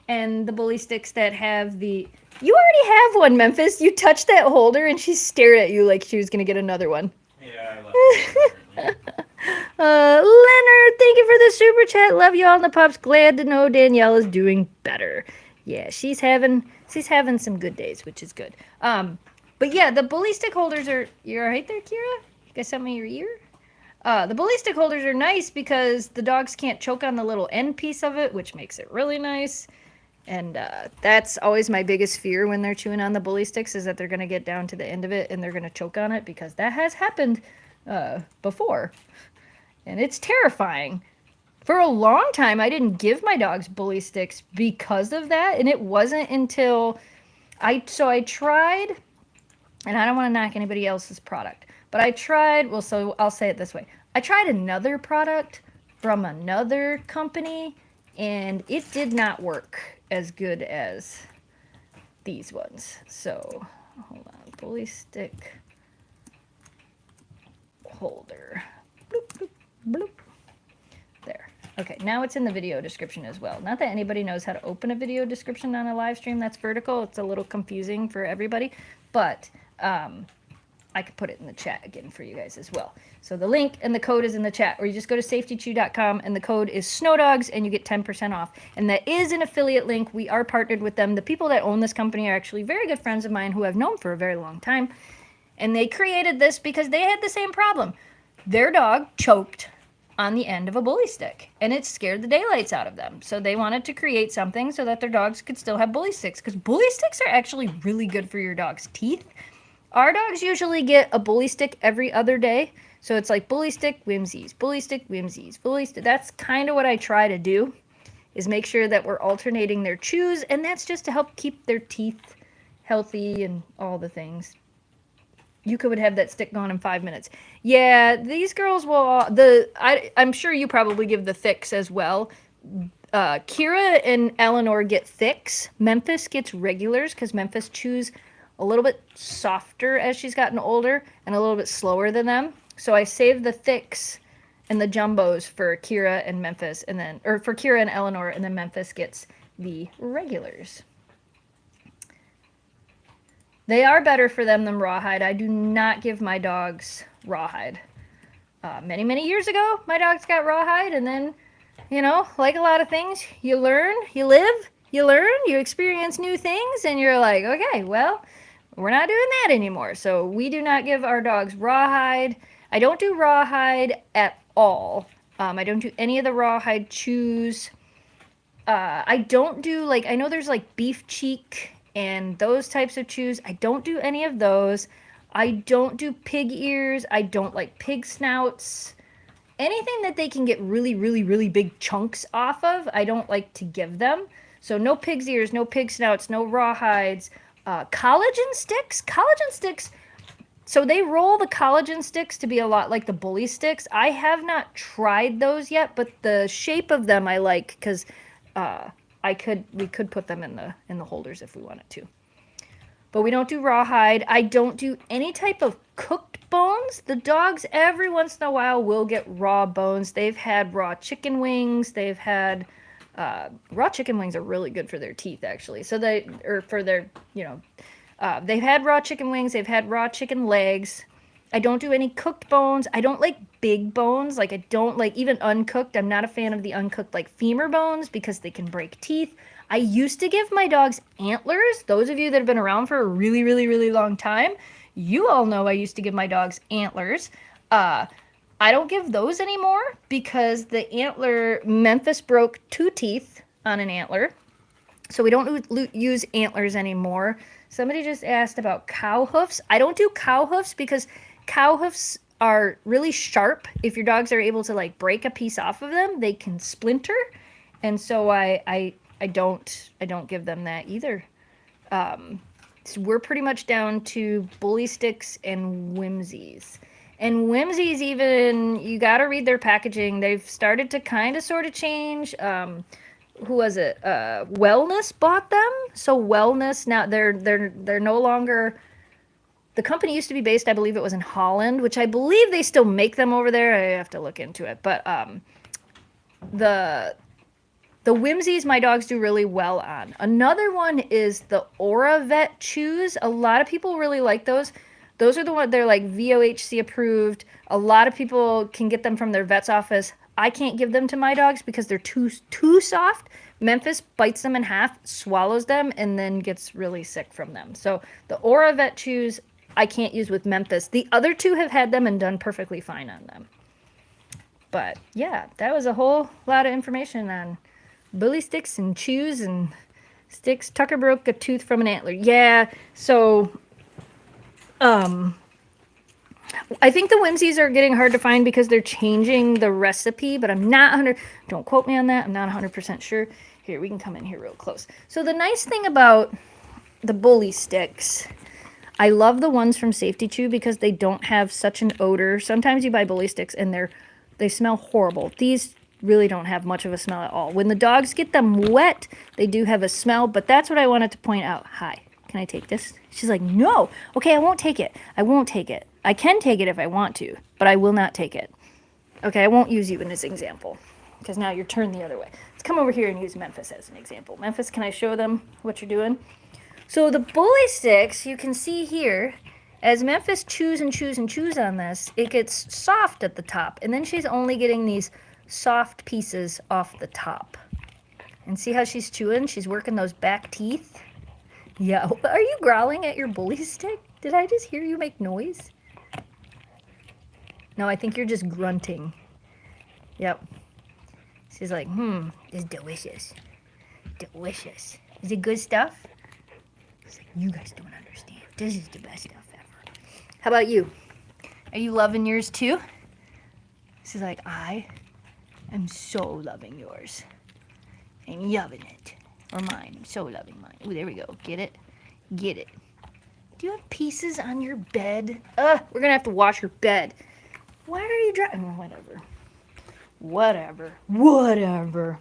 A: And the bully sticks that have the... You already have one, Memphis. You touched that holder and she stared at you like she was going to get another one.
B: Yeah, I left it.
A: Leonard, thank you for the super chat. Love you all in the pups. Glad to know Danielle is doing better. Yeah, she's having some good days, which is good. But yeah, the bully stick holders are... You all right there, Kira? You got something in your ear? The bully stick holders are nice because the dogs can't choke on the little end piece of it, which makes it really nice. And that's always my biggest fear when they're chewing on the bully sticks is that they're going to get down to the end of it and they're going to choke on it because that has happened before. And it's terrifying. For a long time, I didn't give my dogs bully sticks because of that. And it wasn't until I tried, and I don't want to knock anybody else's product, but I tried, well, so I'll say it this way. I tried another product from another company, and it did not work as good as these ones. So, hold on. Bully stick holder. Bloop, bloop, bloop. There. Okay, now it's in the video description as well. Not that anybody knows how to open a video description on a live stream that's vertical. It's a little confusing for everybody, but I could put it in the chat again for you guys as well. So the link and the code is in the chat, or you just go to safetychew.com and the code is snowdogs and you get 10% off. And that is an affiliate link. We are partnered with them. The people that own this company are actually very good friends of mine who I've known for a very long time. And they created this because they had the same problem. Their dog choked on the end of a bully stick and it scared the daylights out of them. So they wanted to create something so that their dogs could still have bully sticks, because bully sticks are actually really good for your dog's teeth. Our dogs usually get a bully stick every other day. So it's like bully stick, whimsies, bully stick, whimsies, bully stick. That's kind of what I try to do, is make sure that we're alternating their chews. And that's just to help keep their teeth healthy and all the things. Yuka would have that stick gone in 5 minutes. Yeah, these girls will... I'm sure you probably give the thicks as well. Kira and Eleanor get thicks. Memphis gets regulars because Memphis chews a little bit softer as she's gotten older and a little bit slower than them. So I save the thicks and the jumbos for Kira and Memphis, or for Kira and Eleanor, and then Memphis gets the regulars. They are better for them than rawhide. I do not give my dogs rawhide. Many, many years ago, my dogs got rawhide, and then, you know, like a lot of things, you learn, you live, you learn, you experience new things, and you're like, okay, well, we're not doing that anymore. So we do not give our dogs rawhide. I don't do rawhide at all. I don't do any of the rawhide chews. I don't do, like, I know there's like beef cheek and those types of chews. I don't do any of those. I don't do pig ears. I don't like pig snouts. Anything that they can get really, really, really big chunks off of, I don't like to give them. So no pig's ears, no pig snouts, no rawhides. Collagen sticks? Collagen sticks, so they roll the collagen sticks to be a lot like the bully sticks. I have not tried those yet, but the shape of them I like because we could put them in the holders if we wanted to. But we don't do rawhide. I don't do any type of cooked bones. The dogs every once in a while will get raw bones. They've had raw chicken wings. They've had raw chicken wings are really good for their teeth actually. So for their, they've had raw chicken wings. They've had raw chicken legs. I don't do any cooked bones. I don't like big bones. Like I don't like even uncooked. I'm not a fan of the uncooked like femur bones because they can break teeth. I used to give my dogs antlers. Those of you that have been around for a really, really, really long time, you all know I used to give my dogs antlers. I don't give those anymore because the antler, Memphis broke 2 teeth on an antler. So we don't use antlers anymore. Somebody just asked about cow hoofs. I don't do cow hoofs because cow hoofs are really sharp. If your dogs are able to like break a piece off of them, they can splinter. And so I don't give them that either. So we're pretty much down to bully sticks and whimsies. And whimsies, even, you got to read their packaging. They've started to kind of sort of change. Who was it? Wellness bought them. So Wellness now they're no longer. The company used to be based, I believe it was in Holland, which I believe they still make them over there. I have to look into it, but the whimsies my dogs do really well on. Another one is the AuraVet chews. A lot of people really like those. Those are the ones, they're like VOHC approved. A lot of people can get them from their vet's office. I can't give them to my dogs because they're too soft. Memphis bites them in half, swallows them, and then gets really sick from them. So the AuraVet chews I can't use with Memphis. The other 2 have had them and done perfectly fine on them. But yeah, that was a whole lot of information on bully sticks and chews and sticks. Tucker broke a tooth from an antler. Yeah, so I think the whimsies are getting hard to find because they're changing the recipe, but I'm not 100, don't quote me on that. I'm not 100% sure. Here, we can come in here real close. So the nice thing about the bully sticks, I love the ones from Safety Chew because they don't have such an odor. Sometimes you buy bully sticks and they smell horrible. These really don't have much of a smell at all. When the dogs get them wet, they do have a smell, but that's what I wanted to point out. Hi, can I take this? She's like, no. Okay, I won't take it. I won't take it. I can take it if I want to, but I will not take it. Okay, I won't use you in this example because now you're turned the other way. Let's come over here and use Memphis as an example. Memphis, can I show them what you're doing? So the bully sticks, you can see here, as Memphis chews and chews and chews on this, it gets soft at the top, and then she's only getting these soft pieces off the top. And see how she's chewing? She's working those back teeth. Yeah, are you growling at your bully stick? Did I just hear you make noise? No, I think you're just grunting. Yep. She's like, it's delicious. Delicious. Is it good stuff? She's like, you guys don't understand. This is the best stuff ever. How about you? Are you loving yours too? She's like, I am so loving yours. I'm loving it. Or mine. I'm so loving mine. Ooh, there we go. Get it? Get it. Do you have pieces on your bed? We're going to have to wash your bed. Why are you driving? Whatever.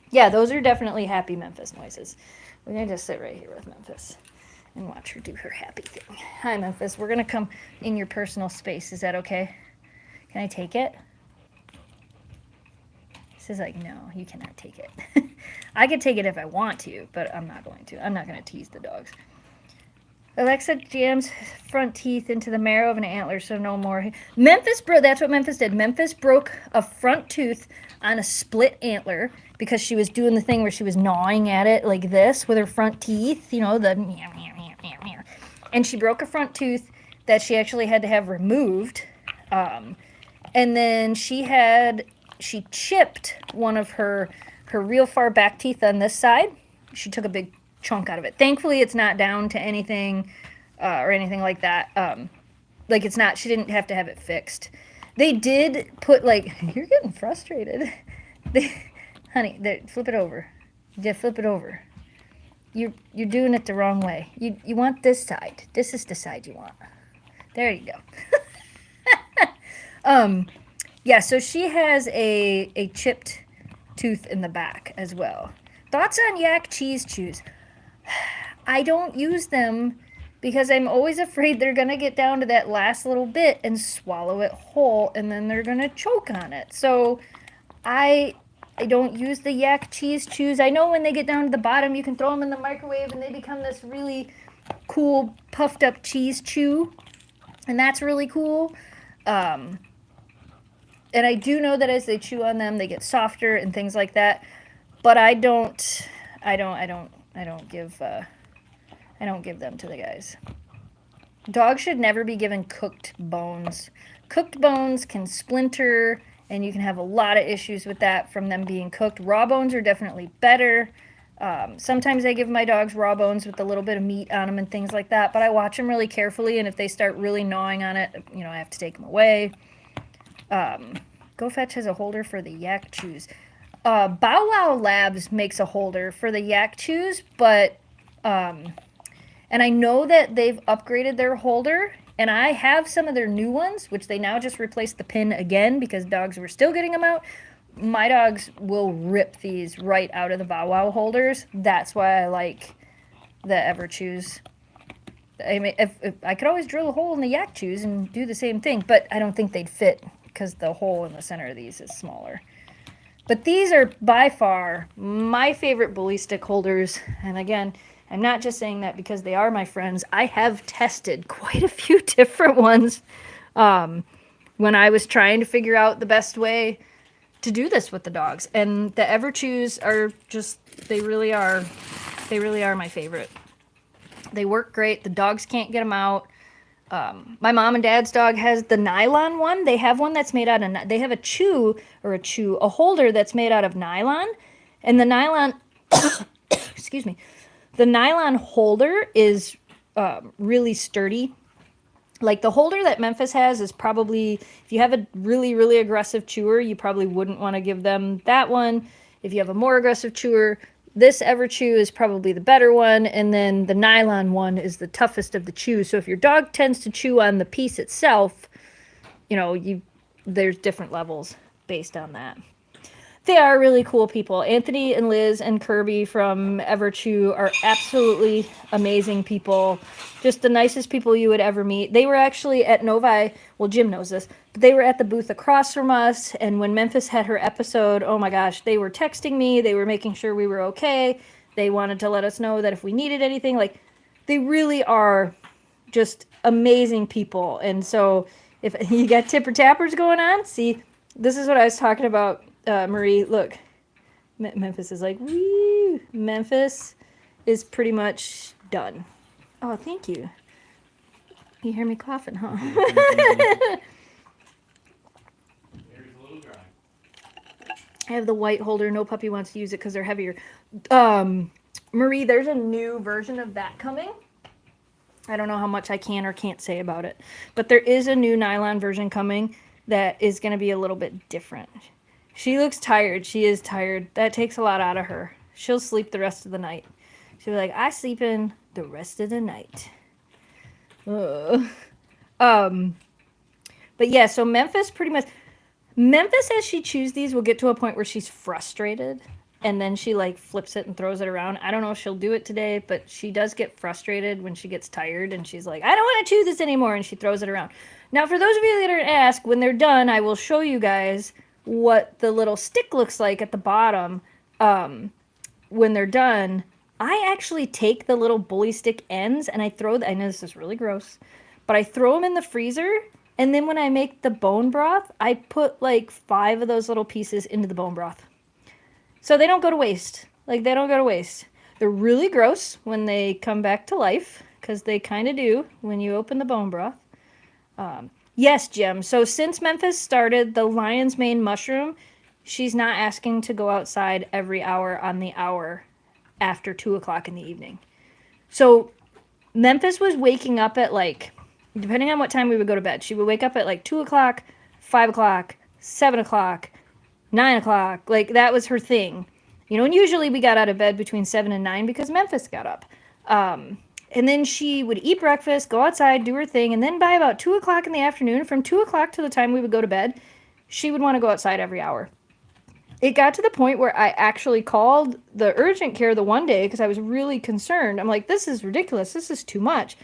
A: Yeah, those are definitely happy Memphis noises. We're going to just sit right here with Memphis and watch her do her happy thing. Hi, Memphis. We're going to come in your personal space. Is that okay? Can I take it? She's like, no, you cannot take it. I could take it if I want to, but I'm not going to. I'm not going to tease the dogs. Alexa jams front teeth into the marrow of an antler, so no more. That's what Memphis did. Memphis broke a front tooth on a split antler because she was doing the thing where she was gnawing at it like this with her front teeth, and she broke a front tooth that she actually had to have removed. And then she chipped one of her real far back teeth on this side. She took a big chunk out of it. Thankfully, it's not down to anything or anything like that. Like it's not, she didn't have to have it fixed. They did put like, you're getting frustrated. Honey, flip it over. Yeah, flip it over. You're doing it the wrong way. You want this side. This is the side you want. There you go. Yeah, so she has a chipped tooth in the back as well. Thoughts on yak cheese chews? I don't use them because I'm always afraid they're going to get down to that last little bit and swallow it whole, and then they're going to choke on it. So I don't use the yak cheese chews. I know when they get down to the bottom, you can throw them in the microwave and they become this really cool puffed up cheese chew, and that's really cool. And I do know that as they chew on them, they get softer and things like that. But I don't give them to the guys. Dogs should never be given cooked bones. Cooked bones can splinter, and you can have a lot of issues with that from them being cooked. Raw bones are definitely better. Sometimes I give my dogs raw bones with a little bit of meat on them and things like that, but I watch them really carefully, and if they start really gnawing on it, I have to take them away. Go Fetch has a holder for the yak chews. Bow Wow Labs makes a holder for the yak chews, but and I know that they've upgraded their holder, and I have some of their new ones, which they now just replaced the pin again because dogs were still getting them out. My dogs will rip these right out of the Bow Wow holders. That's why I like the Ever Chews. I mean, if I could always drill a hole in the yak chews and do the same thing, but I don't think they'd fit because the hole in the center of these is smaller. But these are by far my favorite bully stick holders. And again, I'm not just saying that because they are my friends. I have tested quite a few different ones when I was trying to figure out the best way to do this with the dogs. And the Ever Chews are just, they really are my favorite. They work great. The dogs can't get them out. My mom and dad's dog has the nylon one. They have one that's made out of, they have a holder that's made out of nylon. And the nylon, excuse me, the nylon holder is really sturdy. Like the holder that Memphis has is probably, if you have a really, really aggressive chewer, you probably wouldn't want to give them that one. If you have a more aggressive chewer, this Ever Chew is probably the better one, and then the nylon one is the toughest of the chews. So if your dog tends to chew on the piece itself, there's different levels based on that. They are really cool people. Anthony and Liz and Kirby from Ever Chew are absolutely amazing people. Just the nicest people you would ever meet. They were actually at Novi. Well, Jim knows this. But they were at the booth across from us. And when Memphis had her episode, oh my gosh, they were texting me. They were making sure we were okay. They wanted to let us know that if we needed anything. Like, they really are just amazing people. And so if you got tipper tappers going on, see, this is what I was talking about. Marie, look, Memphis is like, woo. Memphis is pretty much done. Oh, thank you. You hear me coughing, huh? I have the white holder. No puppy wants to use it because they're heavier. Marie, there's a new version of that coming. I don't know how much I can or can't say about it, but there is a new nylon version coming that is going to be a little bit different. She looks tired. She is tired. That takes a lot out of her. She'll sleep the rest of the night. She'll be like, I sleep in the rest of the night. But yeah, so Memphis as she chews these will get to a point where she's frustrated. And then she like flips it and throws it around. I don't know if she'll do it today, but she does get frustrated when she gets tired. And she's like, I don't want to chew this anymore. And she throws it around. Now, for those of you that are ask, when they're done, I will show you guys what the little stick looks like at the bottom when they're done. I actually take the little bully stick ends and I throw I know this is really gross, but I throw them in the freezer, and then when I make the bone broth, I put like 5 of those little pieces into the bone broth. So they don't go to waste. Like, they don't go to waste. They're really gross when they come back to life, because they kind of do when you open the bone broth. Yes, Jim. So since Memphis started the lion's mane mushroom, she's not asking to go outside every hour on the hour after 2 o'clock in the evening. So Memphis was waking up at like, depending on what time we would go to bed, she would wake up at like 2 o'clock, 5 o'clock, 7 o'clock, 9 o'clock. Like, that was her thing. You know, and usually we got out of bed between 7 and 9 because Memphis got up. And then she would eat breakfast, go outside, do her thing, and then by about 2 o'clock in the afternoon, from 2 o'clock to the time we would go to bed, she would want to go outside every hour. It got to the point where I actually called the urgent care the one day because I was really concerned. I'm like, this is ridiculous. This is too much.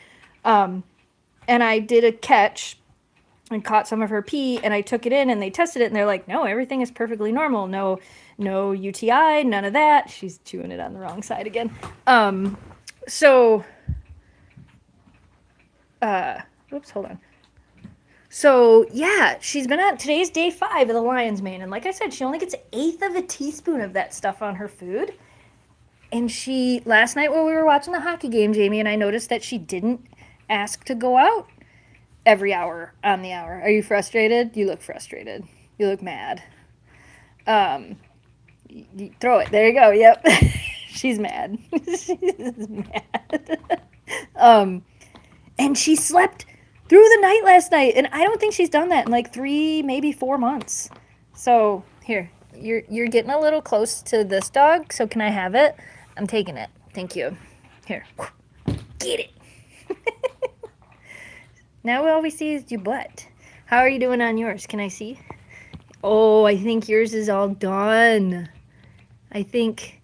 A: And I did a catch and caught some of her pee, and I took it in, and they tested it, and they're like, no, everything is perfectly normal. No UTI, none of that. She's chewing it on the wrong side again. Oops, hold on. So, yeah, she's been on, today's day 5 of the lion's mane. And like I said, she only gets 1/8 of a teaspoon of that stuff on her food. And last night when we were watching the hockey game, Jamie and I noticed that she didn't ask to go out every hour on the hour. Are you frustrated? You look frustrated. You look mad. Throw it. There you go. Yep. She's mad. She's mad. And she slept through the night last night, and I don't think she's done that in like 3, maybe 4 months. So here, you're getting a little close to this dog, so can I have it? I'm taking it. Thank you. Here, get it. Now all we see is your butt. How are you doing on yours? Can I see? Oh, I think yours is all done. I think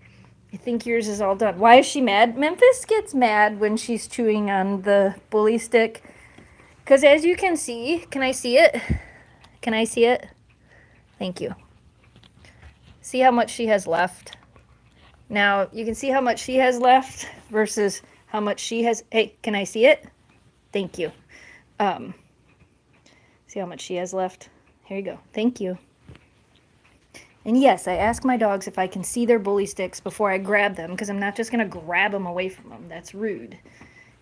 A: yours is all done. Why is she mad? Memphis gets mad when she's chewing on the bully stick. Because as you can see, can I see it? Can I see it? Thank you. See how much she has left? Now, you can see how much she has left versus how much she has. Hey, can I see it? Thank you. See how much she has left? Here you go. Thank you. And yes, I ask my dogs if I can see their bully sticks before I grab them, because I'm not just going to grab them away from them. That's rude.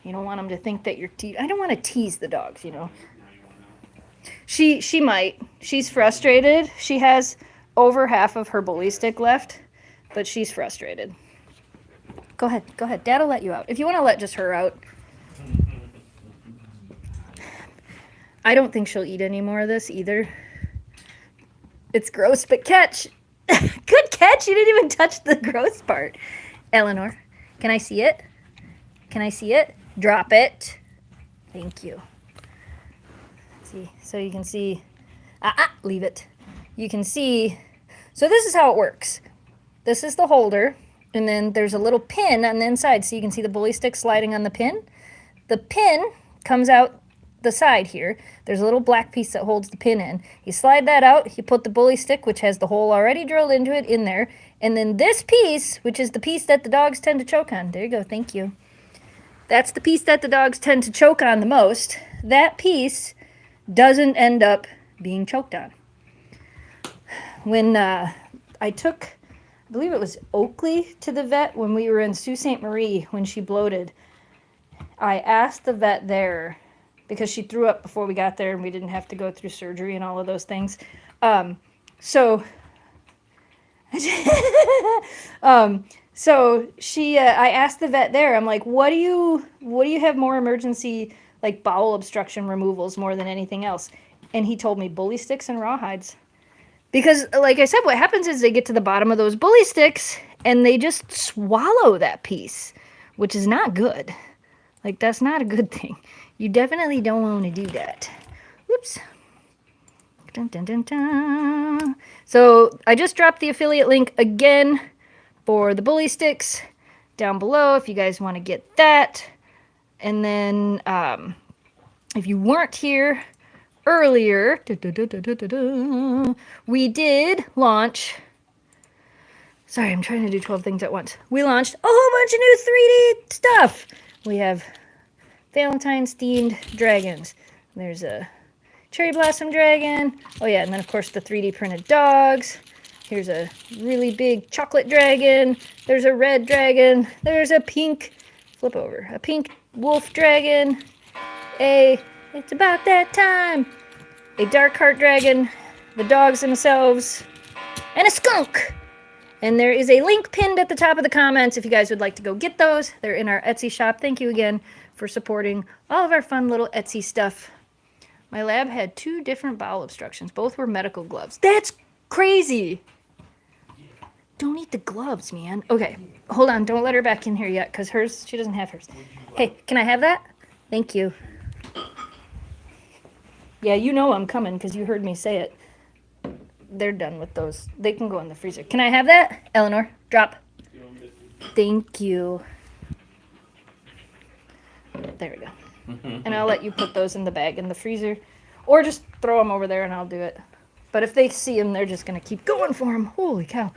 A: You don't want them to think that you're I don't want to tease the dogs, you know. She might. She's frustrated. She has over half of her bully stick left, but she's frustrated. Go ahead. Go ahead. Dad'll let you out. If you want to let just her out. I don't think she'll eat any more of this either. It's gross, but catch. Good catch. You didn't even touch the gross part. Eleanor, can I see it? Can I see it? Drop it. Thank you. See, so you can see. Leave it. You can see. So this is how it works. This is the holder, and then there's a little pin on the inside, so you can see the bully stick sliding on the pin. The pin comes out the side here. There's a little black piece that holds the pin in. You slide that out, you put the bully stick, which has the hole already drilled into it, in there, and then this piece, which is the piece that the dogs tend to choke on. There you go. Thank you. That's the piece that the dogs tend to choke on the most. That piece doesn't end up being choked on. When I took, I believe it was Oakley, to the vet when we were in Sault Ste. Marie when she bloated, I asked the vet there, because she threw up before we got there and we didn't have to go through surgery and all of those things. So I asked the vet there, I'm like, what do you have more emergency, like bowel obstruction removals more than anything else? And he told me bully sticks and rawhides. Because like I said, what happens is they get to the bottom of those bully sticks and they just swallow that piece, which is not good. Like, that's not a good thing. You definitely don't want to do that. Whoops. Dun, dun, dun, dun. So I just dropped the affiliate link again for the bully sticks down below if you guys want to get that. And then if you weren't here earlier, we did launch. Sorry, I'm trying to do 12 things at once. We launched a whole bunch of new 3D stuff. We have Valentine's themed dragons. There's a cherry blossom dragon. Oh yeah, and then of course the 3D printed dogs. Here's a really big chocolate dragon. There's a red dragon. There's a pink, flip over, a pink wolf dragon. It's about that time. A dark heart dragon. The dogs themselves. And a skunk. And there is a link pinned at the top of the comments if you guys would like to go get those. They're in our Etsy shop. Thank you again for supporting all of our fun little Etsy stuff. My lab had 2 different bowel obstructions. Both were medical gloves. That's crazy. Don't eat the gloves, man. Okay, hold on. Don't let her back in here yet, because hers, she doesn't have hers. Hey, can I have that? Thank you. Yeah, you know I'm coming because you heard me say it. They're done with those. They can go in the freezer. Can I have that? Eleanor, drop. Thank you. There we go. And I'll let you put those in the bag in the freezer. Or just throw them over there and I'll do it. But if they see them, they're just going to keep going for them. Holy cow.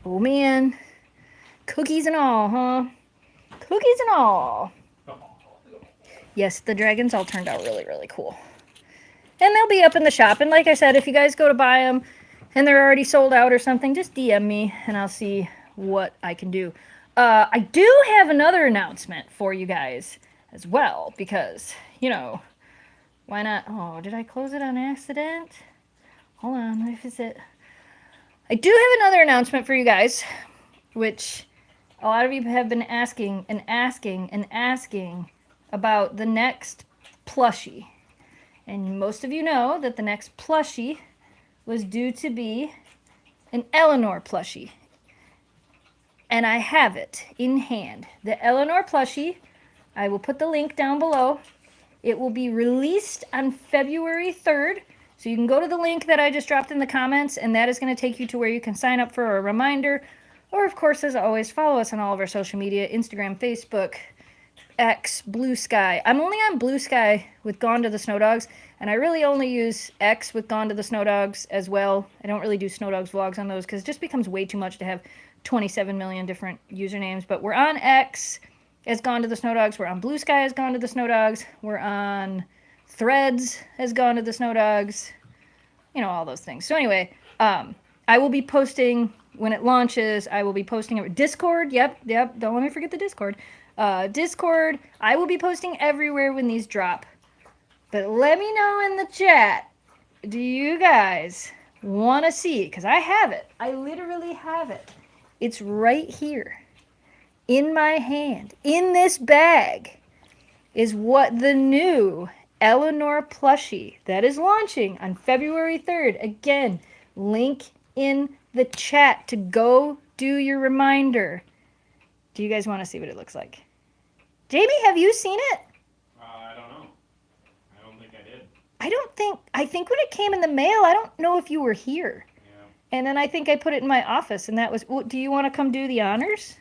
A: Oh, man. Cookies and all, huh? Cookies and all. Yes, the dragons all turned out really, really cool. And they'll be up in the shop. And like I said, if you guys go to buy them and they're already sold out or something, just DM me and I'll see what I can do. I do have another announcement for you guys as well because, you know, why not? Oh, did I close it on accident? Hold on, what is it? I do have another announcement for you guys, which a lot of you have been asking and asking and asking about the next plushie. And most of you know that the next plushie was due to be an Eleanor plushie. And I have it in hand. The Eleanor plushie, I will put the link down below. It will be released on February 3rd. So you can go to the link that I just dropped in the comments, and that is going to take you to where you can sign up for a reminder. Or, of course, as always, follow us on all of our social media, Instagram, Facebook, X, Blue Sky. I'm only on Blue Sky with Gone to the Snow Dogs, and I really only use X with Gone to the Snow Dogs as well. I don't really do Snow Dogs vlogs on those because it just becomes way too much to have 27 million different usernames. But we're on X as Gone to the Snow Dogs. We're on Blue Sky as Gone to the Snow Dogs. We're on Threads as Gone to the Snow Dogs. You know, all those things. So anyway, I will be posting when it launches. I will be posting it. Discord, yep. Don't let me forget the Discord. Discord, I will be posting everywhere when these drop. But let me know in the chat, do you guys want to see it? Because I have it. I literally have it. It's right here in my hand. In this bag is what the new Eleanor plushie that is launching on February 3rd. Again, link in the chat to go do your reminder. Do you guys want to see what it looks like? Jamie, have you seen it?
B: I don't know. I don't think I did.
A: I think when it came in the mail, I don't know if you were here.
B: Yeah.
A: And then I think I put it in my office, and that was, do you want to come do the honors?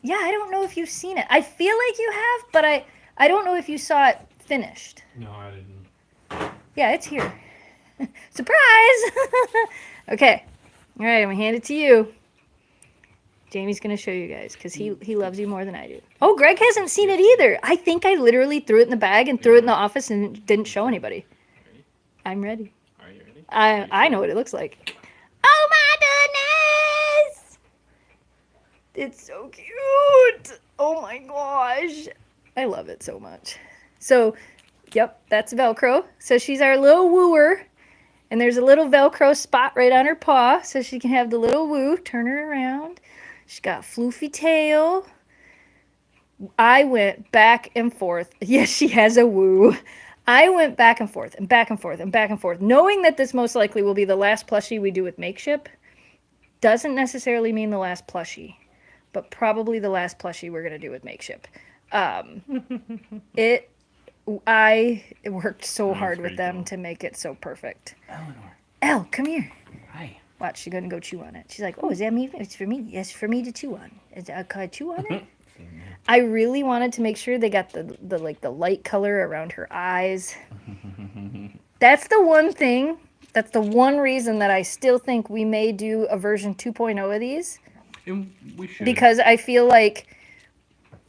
A: Yeah, I don't know if you've seen it. I feel like you have, but I don't know if you saw it finished.
B: No, I didn't.
A: Yeah, it's here. Surprise! Okay. All right, I'm going to hand it to you. Jamie's going to show you guys because he loves you more than I do. Oh, Greg hasn't seen it either. I think I literally threw it in the bag and threw it in the office and didn't show anybody.
B: Ready?
A: I'm ready.
B: Are you ready?
A: I know what it looks like. Oh my goodness! It's so cute. Oh my gosh. I love it so much. So, yep, that's Velcro. So she's our little wooer. And there's a little Velcro spot right on her paw so she can have the little woo. Turn her around. She's got a floofy tail. I went back and forth. Yes, she has a woo. I went back and forth and back and forth and back and forth, knowing that this most likely will be the last plushie we do with Makeship. Doesn't necessarily mean the last plushie, but probably the last plushie we're going to do with Makeship. I worked so hard with them to make it so perfect.
C: Eleanor.
A: Elle, come here.
C: Hi.
A: Watch, she's going to go chew on it. She's like, oh, is that me? It's for me. Yes, for me to chew on. Can I chew on it? I really wanted to make sure they got the light color around her eyes. That's the one thing. That's the one reason that I still think we may do a version 2.0 of these.
C: And we should.
A: Because I feel like,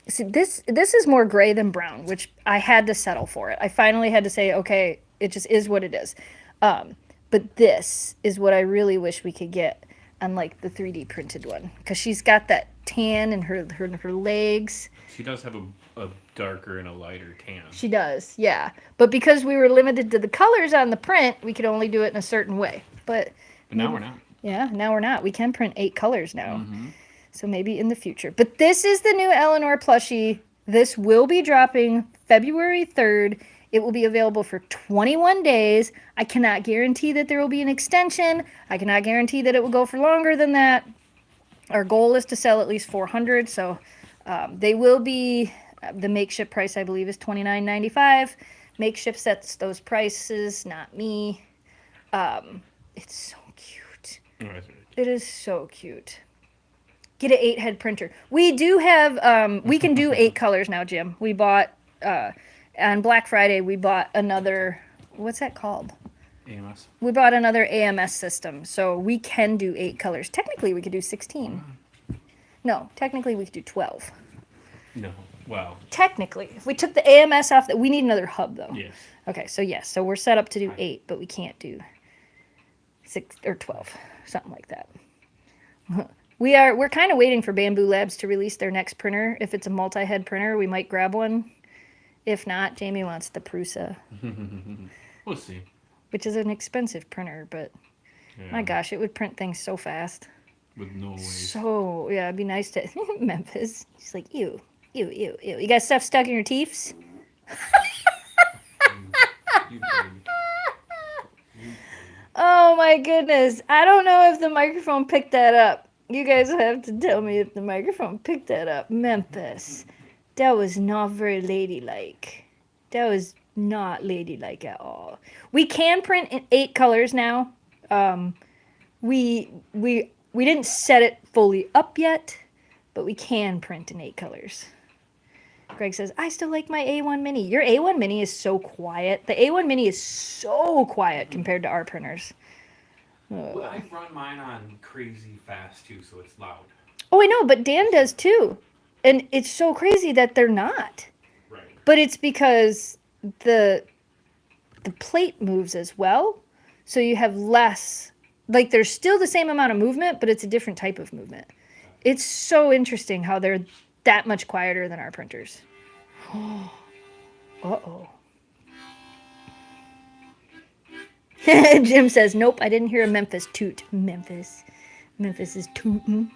A: see, this is more gray than brown, which I had to settle for it. I finally had to say, okay, it just is what it is. But this is what I really wish we could get on like the 3D printed one, because she's got that tan in her legs.
C: She does have a darker and a lighter tan.
A: She does, yeah. But because we were limited to the colors on the print, we could only do it in a certain way. But
C: now we're not.
A: Yeah, now we're not. We can print 8 colors now.
C: Mm-hmm.
A: So maybe in the future. But this is the new Eleanor plushie. This will be dropping February 3rd. It will be available for 21 days. I cannot guarantee that there will be an extension. I cannot guarantee that it will go for longer than that. Our goal is to sell at least 400. So they will be, the makeshift price I believe is $29.95. Makeshift sets those prices, not me. It's so cute.
C: Oh, that's right.
A: It is so cute. Get an 8-head printer. We do have, we can do 8 colors now, Jim. We bought, on Black Friday, we bought another, what's that called?
C: AMS.
A: We bought another AMS system, so we can do 8 colors. Technically, we could do 16. No, technically, we could do 12.
C: No. Wow.
A: Technically. If we took the AMS off, we need another hub, though.
C: Yes.
A: Okay, so yes, so we're set up to do 8, but we can't do 6 or 12, something like that. We're kind of waiting for Bamboo Labs to release their next printer. If it's a multi-head printer, we might grab one. If not, Jamie wants the Prusa.
C: We'll see.
A: Which is an expensive printer, but my gosh, it would print things so fast.
C: With no waste.
A: So, yeah, it'd be nice to... Memphis. She's like, ew, ew, ew, ew. You got stuff stuck in your teeth?
C: You
A: Oh my goodness. I don't know if the microphone picked that up. You guys have to tell me if the microphone picked that up. Memphis. That was not very ladylike. That was not ladylike at all. We can print in 8 colors now. We didn't set it fully up yet, but we can print in 8 colors. Greg says, I still like my A1 Mini. Your A1 Mini is so quiet. The A1 Mini is so quiet compared to our printers.
B: Well, I run mine on crazy fast too, so it's loud.
A: Oh, I know, but Dan does too. And it's so crazy that they're not.
B: Right.
A: But it's because the plate moves as well. So you have less, like there's still the same amount of movement, but it's a different type of movement. It's so interesting how they're that much quieter than our printers. Uh-oh. Jim says, nope, I didn't hear a Memphis toot. Memphis is tootin'.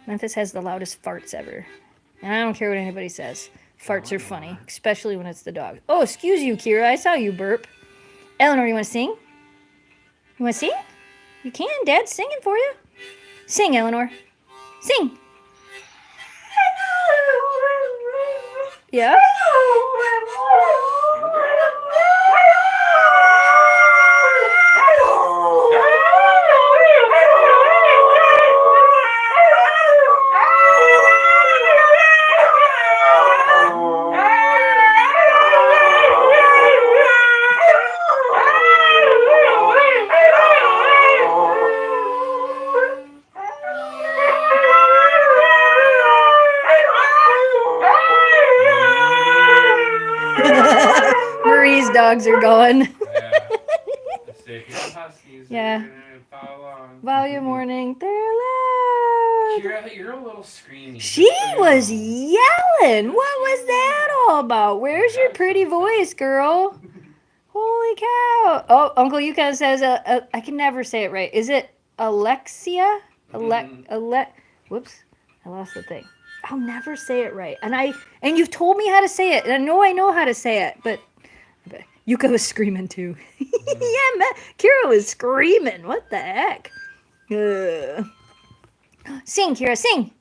A: Memphis has the loudest farts ever. And I don't care what anybody says. Farts are funny, especially when it's the dog. Oh, excuse you, Kira. I saw you burp. Eleanor, you want to sing? You want to sing? You can. Dad's singing for you. Sing, Eleanor. Sing. Yeah? Marie's dogs are going.
B: Yeah. So if you have Huskies,
A: Yeah.
B: you're gonna follow along.
A: Volume warning. They're loud.
B: You're a little screamy.
A: She was yelling. What was that all about? Where's your pretty voice, girl? Holy cow. Oh, Uncle Yukon says, I can never say it right. Is it Alexia? Whoops. I lost the thing. I'll never say it right. And you've told me how to say it. And I know how to say it, but Yuka was screaming too. Yeah, Kira was screaming. What the heck? Sing, Kira, sing.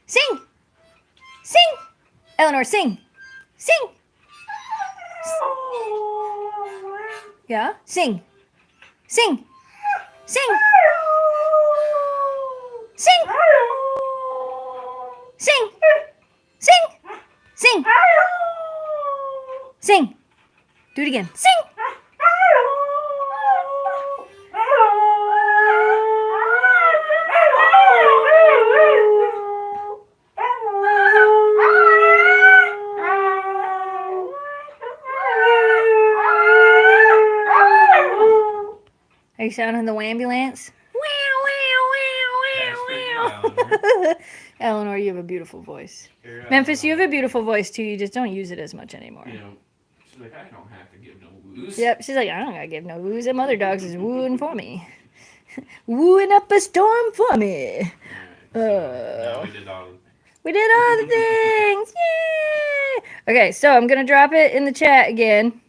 A: Sing. Sing. Eleanor, sing. Sing. Yeah? Sing. Sing. Sing. Sing. Sing. Sing. Sing. Sing. Do it again. Sing. Are you sounding the ambulance? Eleanor, you have a beautiful voice. Memphis, you have a beautiful voice too. You just don't use it as much anymore.
B: You know, she's like, I don't have to give no woos.
A: Yep, she's like, I don't gotta give no woos. Them other dogs is wooing for me. Wooing up a storm for me.
B: Now we did all the things.
A: We did all the things. Yay! Okay, so I'm gonna drop it in the chat again.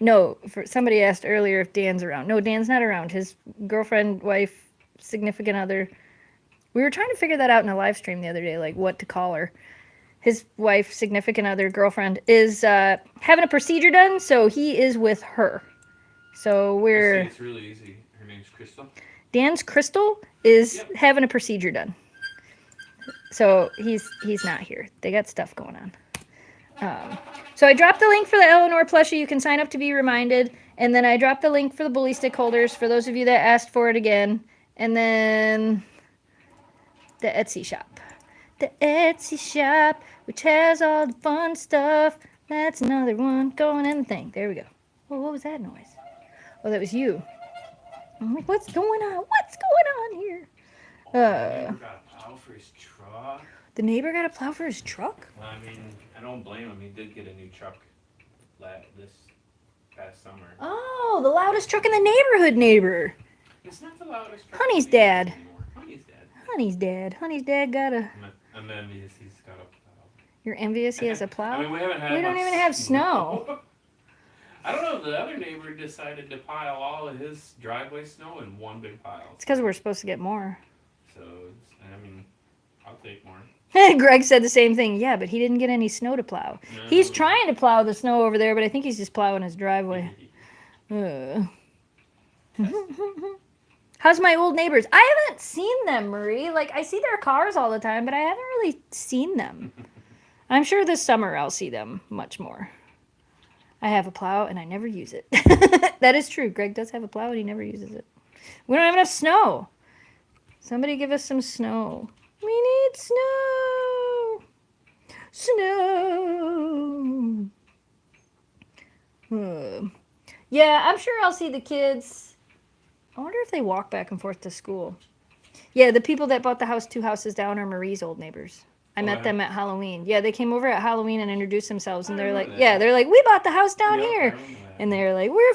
A: No, somebody asked earlier if Dan's around. No, Dan's not around. His girlfriend, wife, significant other. We were trying to figure that out in a live stream the other day, like what to call her. His wife, significant other, girlfriend is having a procedure done, so he is with her. So we're.
B: It's really easy. Her name's Crystal.
A: Dan's Crystal is having a procedure done. So he's not here. They got stuff going on. So I dropped the link for the Eleanor plushie. You can sign up to be reminded. And then I dropped the link for the bully stick holders for those of you that asked for it again. And then the Etsy shop. The Etsy shop, which has all the fun stuff. That's another one going in the thing. There we go. Oh, what was that noise? Oh, that was you. I'm like, what's going on? What's going on here?
B: Got a plow for his truck.
A: The neighbor got a plow for his truck?
B: Well, I mean, I don't blame him. He did get a new truck this past summer.
A: Oh, the loudest truck in the neighborhood neighbor.
B: It's not the loudest truck.
A: Honey's dad.
B: Honey's dad.
A: Honey's dad. Honey's dad got a...
B: I'm envious he's got a plow.
A: You're envious he has a plow?
B: I mean, we haven't had
A: We don't
B: much
A: even have snow.
B: I don't know if the other neighbor decided to pile all of his driveway snow in one big pile.
A: It's because we're supposed to get more.
B: So, I mean, I'll take more.
A: Greg said the same thing. Yeah, but he didn't get any snow to plow.
B: No.
A: He's trying to plow the snow over there, but I think he's just plowing his driveway. How's my old neighbors? I haven't seen them, Marie. Like, I see their cars all the time, but I haven't really seen them. I'm sure this summer I'll see them much more. I have a plow and I never use it. That is true. Greg does have a plow and he never uses it. We don't have enough snow. Somebody give us some snow. We need snow. Snow. Yeah, I'm sure I'll see the kids. I wonder if they walk back and forth to school. Yeah, the people that bought the house 2 houses down are Marie's old neighbors. I met them at Halloween. Yeah, they came over at Halloween and introduced themselves, and they're like, we bought the house down here. And they're like, we're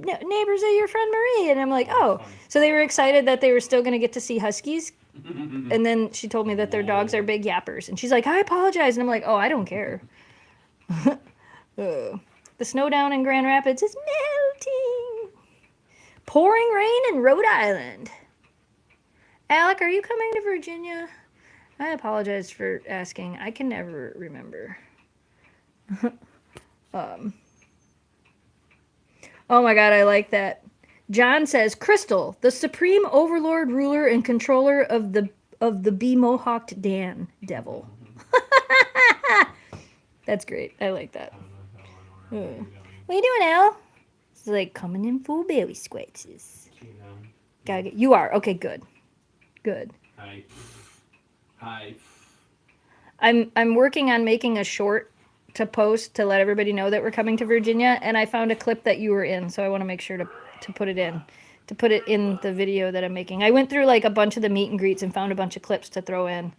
A: neighbors of your friend Marie. And I'm like, oh. So they were excited that they were still going to get to see Huskies. And then she told me that their dogs are big yappers. And she's like, I apologize. And I'm like, oh, I don't care. The snow down in Grand Rapids is melting. Pouring rain in Rhode Island. Alec, are you coming to Virginia? I apologize for asking. I can never remember. Oh my god, I like that. John says, Crystal, the supreme overlord, ruler, and controller of the bee-mohawked Dan devil. That's great. I like that. What are you doing, Al? It's like coming in full belly scratches. You are. Okay, good. Good.
B: Hi.
A: I'm working on making a short to post to let everybody know that we're coming to Virginia, and I found a clip that you were in, so I want to make sure to put it in. To put it in the video that I'm making. I went through like a bunch of the meet and greets and found a bunch of clips to throw in.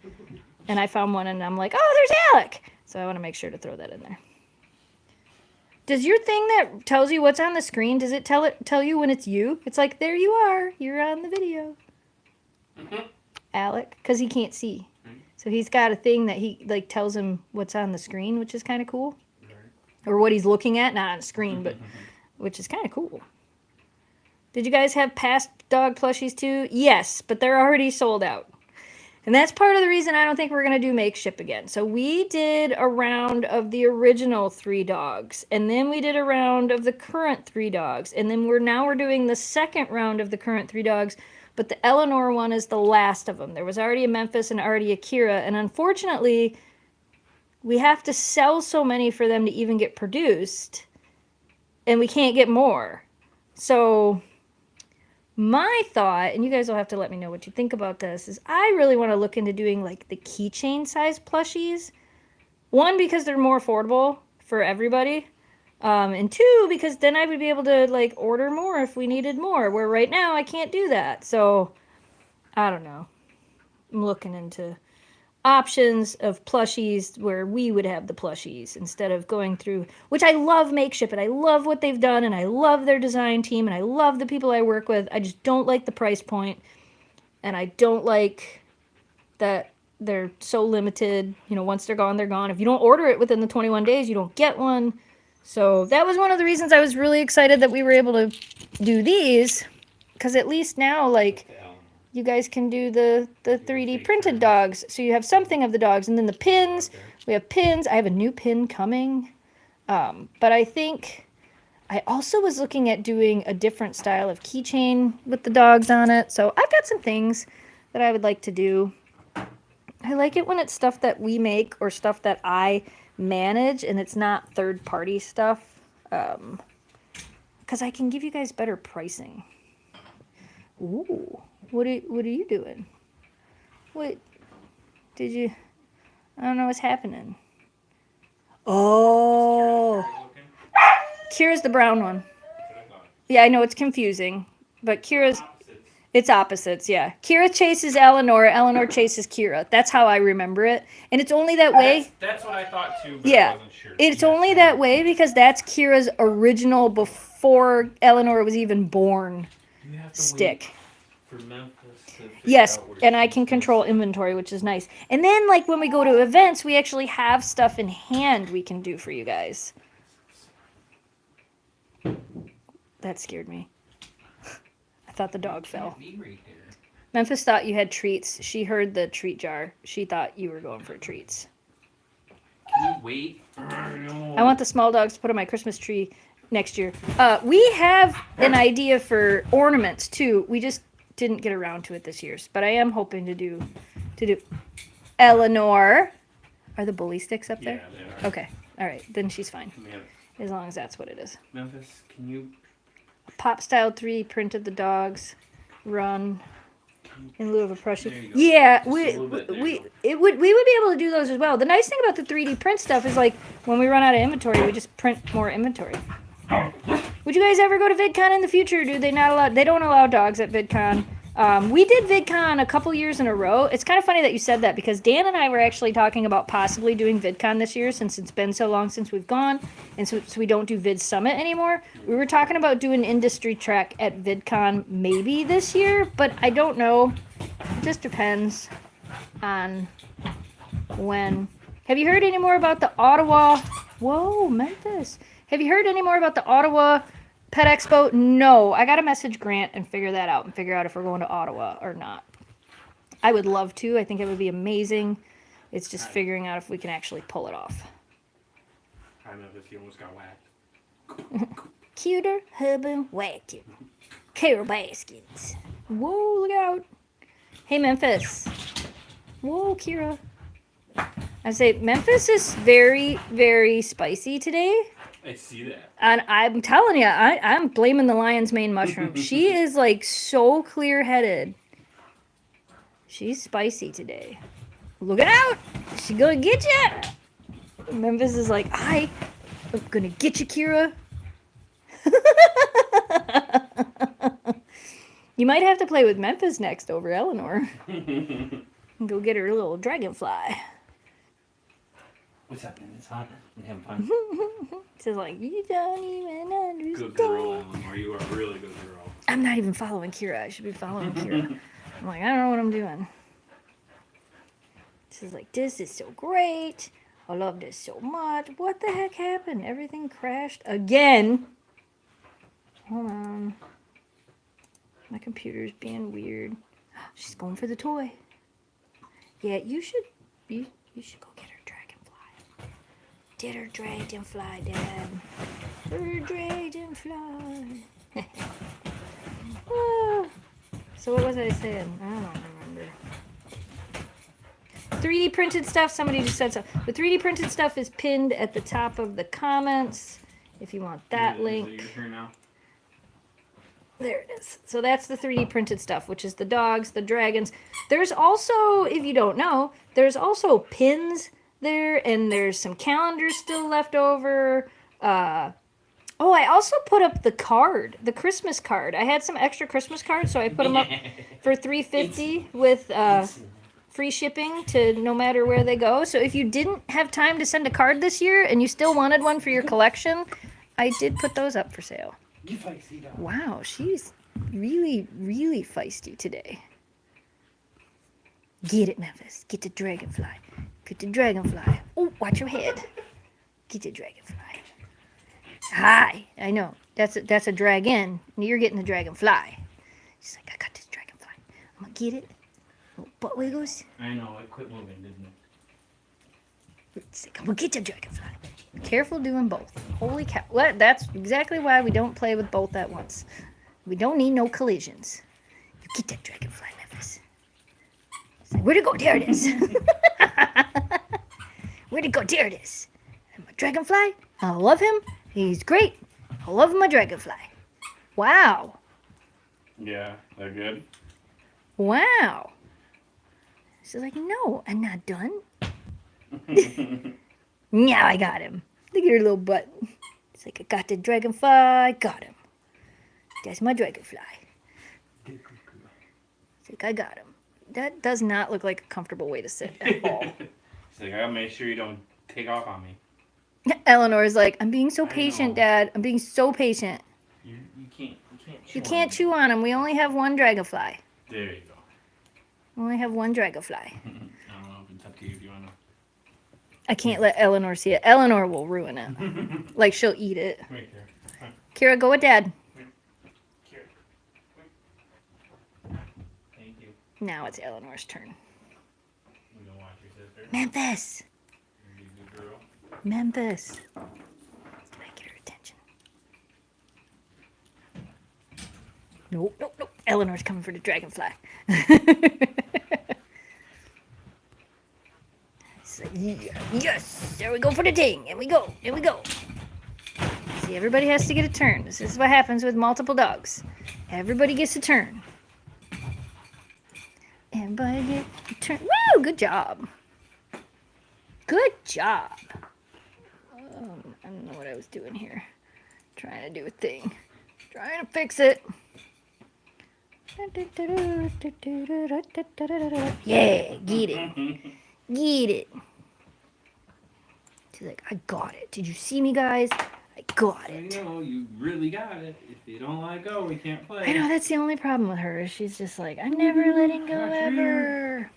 A: And I found one and I'm like, oh, there's Alec! So I want to make sure to throw that in there. Does your thing that tells you what's on the screen, does it tell you when it's you? It's like, there you are. You're on the video. Alec, because he can't see. So he's got a thing that he like tells him what's on the screen, which is kind of cool. Or what he's looking at, not on the screen, but which is kind of cool. Did you guys have past dog plushies too? Yes, but they're already sold out. And that's part of the reason I don't think we're going to do make ship again. So we did a round of the original 3 dogs. And then we did a round of the current 3 dogs. And then we're doing the second round of the current 3 dogs. But the Eleanor one is the last of them. There was already a Memphis and already a Kira. And unfortunately, we have to sell so many for them to even get produced. And we can't get more. So my thought, and you guys will have to let me know what you think about this, is I really want to look into doing like the keychain size plushies. 1, because they're more affordable for everybody. And 2, because then I would be able to like order more if we needed more, where right now I can't do that. So I don't know. I'm looking into options of plushies where we would have the plushies instead of going through, which I love Makeship and I love what they've done and I love their design team and I love the people I work with. I just don't like the price point and I don't like that they're so limited. You know, once they're gone, they're gone. If you don't order it within the 21 days, you don't get one. So that was one of the reasons I was really excited that we were able to do these, because at least now, like, you guys can do the 3D printed dogs. So you have something of the dogs, and then the pins. We have pins. I have a new pin coming. But I think I also was looking at doing a different style of keychain with the dogs on it. So I've got some things that I would like to do. I like it when it's stuff that we make or stuff that I manage and it's not third-party stuff. Because I can give you guys better pricing. Ooh, what are you doing? What did you? I don't know what's happening. Oh, Kira's the brown one. Yeah, I know it's confusing, but Kira's. It's opposites, yeah. Kira chases Eleanor, Eleanor chases Kira. That's how I remember it. And it's only that way.
B: That's what I thought too, but
A: Yeah.
B: I wasn't sure.
A: It's only that way because that's Kira's original before Eleanor was even born
B: You have to
A: stick.
B: wait for Memphis to figure
A: Yes,
B: out where
A: and I
B: she's
A: can
B: supposed
A: control
B: to-
A: inventory, which is nice. And then, like, when we go to events, we actually have stuff in hand we can do for you guys. That scared me. I thought the dog fell.
B: Be right there.
A: Memphis thought you had treats. She heard the treat jar. She thought you were going for treats.
B: Can you wait? No.
A: I want the small dogs to put on my Christmas tree next year. We have an idea for ornaments too. We just didn't get around to it this year. But I am hoping to do Eleanor. Are the bully sticks up there?
B: Yeah, they are.
A: Okay. All right. Then she's fine.
B: Yeah.
A: As long as that's what it is.
B: Memphis, can you?
A: Pop Style 3 printed the dogs. Run. In lieu of a
B: There you
A: Prussian.
B: go.
A: Yeah,
B: Just a
A: we
B: little bit, there you go.
A: we would be able to do those as well. The nice thing about the 3D print stuff is, like, when we run out of inventory, we just print more inventory. Would you guys ever go to VidCon in the future? Do they not allow? They don't allow dogs at VidCon. We did VidCon a couple years in a row. It's kind of funny that you said that because Dan and I were actually talking about possibly doing VidCon this year since it's been so long since we've gone and so we don't do Vid Summit anymore. We were talking about doing industry trek at VidCon maybe this year, but I don't know. It just depends on when. Have you heard any more about the Ottawa? Whoa, Memphis. Have you heard any more about the Ottawa Pet Expo? No. I got to message Grant and figure that out and figure out if we're going to Ottawa or not. I would love to. I think it would be amazing. It's just figuring out if we can actually pull it off.
B: I Memphis, you almost got whacked.
A: Cuter, hubbin, whacked it. Carol Baskins. Whoa, look out. Hey, Memphis. Whoa, Kira. I say Memphis is very, very spicy today.
B: I see that.
A: And I'm telling you, I'm blaming the lion's mane mushroom. She is, like, so clear-headed. She's spicy today. Look out! She gonna get you! Memphis is like, I'm gonna get you, Kira. You might have to play with Memphis next over Eleanor. Go get her little dragonfly.
B: What's happening? It's hot. We having fun.
A: She's like, you don't even understand.
B: Good girl, Eleanor. You are a really good girl.
A: I'm not even following Kira. I should be following Kira. I'm like, I don't know what I'm doing. She's like, this is so great. I love this so much. What the heck happened? Everything crashed again. Hold on. My computer's being weird. She's going for the toy. Yeah, you should go get her dragonfly. Get her dragonfly, Dad. Her dragonfly. Ah. So what was I saying? I don't remember. 3D printed stuff. Somebody just said so. The 3D printed stuff is pinned at the top of the comments. If you want that
B: Is it
A: link.
B: your turn now?
A: There it is. So that's the 3D printed stuff, which is the dogs, the dragons. There's also, if you don't know, there's also pins there, and there's some calendars still left over. I also put up the card, the Christmas card. I had some extra Christmas cards, so I put them up for $3.50 with free shipping to no matter where they go. So if you didn't have time to send a card this year and you still wanted one for your collection, I did put those up for sale. Wow, she's really, really feisty today. Get it, Memphis. Get the dragonfly. Get the dragonfly. Oh, watch your head. Get the dragonfly. Hi. I know. That's a dragon. You're getting the dragonfly. She's like, I got this dragonfly. I'm gonna get it. Oh, butt wiggles.
C: I know, it quit moving, didn't it?
A: She's like, I'm gonna get the dragonfly. Careful doing both. Holy cow. What? That's exactly why we don't play with both at once. We don't need no collisions. You get that dragonfly, Memphis. It's like, where'd it go? There it is. Where'd it go? There it is. And my dragonfly, I love him. He's great. I love my dragonfly. Wow.
C: Yeah, they're good.
A: Wow. She's like, no, I'm not done. Now I got him. Look at her little butt. It's like, I got the dragonfly, got him. That's my dragonfly. It's like, I got him. That does not look like a comfortable way to sit at all.
C: She's like, I gotta make sure you don't take off on me.
A: Eleanor's like, I'm being so
C: I
A: patient,
C: know.
A: Don't I'm being so patient.
C: You can't
A: You can't chew on him. We only have one dragonfly.
C: There you go.
A: We only have one dragonfly.
C: I don't know if it's up to you if you wanna.
A: I can't let Eleanor see it. Eleanor will ruin it. Like, she'll eat it.
C: Right there. Huh.
A: Kira, go with Dad.
C: Here. Thank you.
A: Now it's Eleanor's turn.
C: We gonna watch your sister.
A: Memphis!
C: You good girl.
A: Memphis! Can I get her attention? Nope, nope, nope. Eleanor's coming for the dragonfly. It's like, yeah, yes! There we go for the ding! And we go! There we go! See, everybody has to get a turn. This is what happens with multiple dogs. Everybody gets a turn. Everybody get a turn. Woo! Good job. Good job. I don't know what I was doing here. Trying to do a thing. Trying to fix it. Yeah, get it. Get it. She's like, I got it. Did you see me, guys? I got
C: I
A: it.
C: know, you really got it. If you don't let go, we can't play.
A: I know, that's the only problem with her. She's just like, I'm never letting go ever.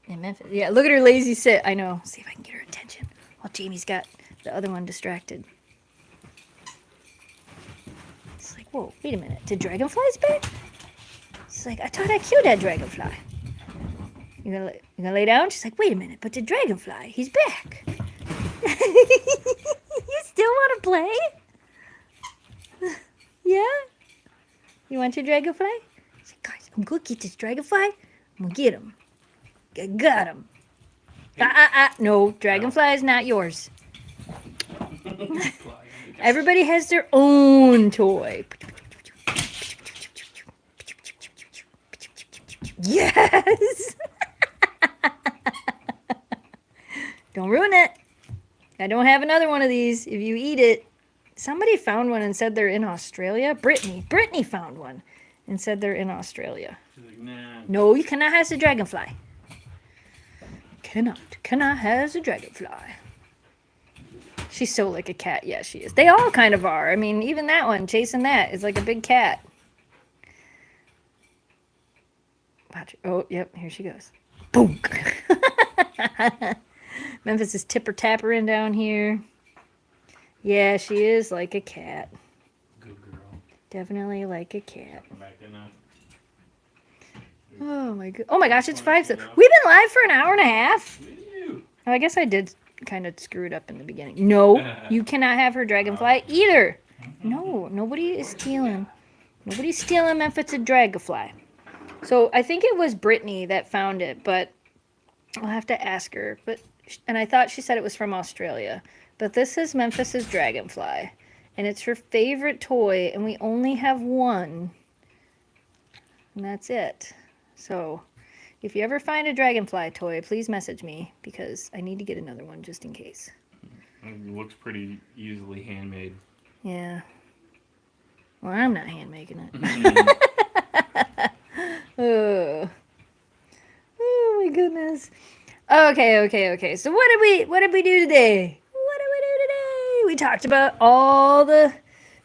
A: In Memphis. Yeah, look at her lazy sit. I know. See if I can get her attention. While Jamie's got the other one distracted. It's like, whoa, wait a minute. Did dragonflies back? She's like, I thought I killed that dragonfly. You gonna lay down? She's like, wait a minute, but the dragonfly, he's back. You still want to play? Yeah? You want your dragonfly? She's like, guys, I'm gonna get this dragonfly. I'm gonna get him. I got him. No, dragonfly is not yours. Everybody has their own toy. Yes! Don't ruin it. I don't have another one of these. If you eat it, somebody found one and said they're in Australia. Brittany found one and said they're in Australia.
C: She's like, nah.
A: No, you cannot have the dragonfly. Cannot have the dragonfly. She's so like a cat. Yeah, she is. They all kind of are. I mean, even that one, chasing that, is like a big cat. Watch. Oh, yep, here she goes. Boom. Memphis is tipper-tappering down here. Yeah, she is like a cat.
C: Good girl.
A: Definitely like a cat.
C: Come back in now.
A: Oh my god! Oh my gosh! It's 5. We've been live for an hour and a half.
C: Woo.
A: Oh, I guess I did kind of screw it up in the beginning. No, you cannot have her dragonfly either. No, nobody is stealing. Nobody's stealing Memphis' dragonfly. So I think it was Brittany that found it, but I'll have to ask her. And I thought she said it was from Australia. But this is Memphis' dragonfly, and it's her favorite toy, and we only have one, and that's it. So if you ever find a dragonfly toy, please message me, because I need to get another one just in case.
C: It looks pretty easily handmade.
A: Yeah. Well, I'm not hand making it. Oh my goodness. Okay. So what did we do today? We talked about all the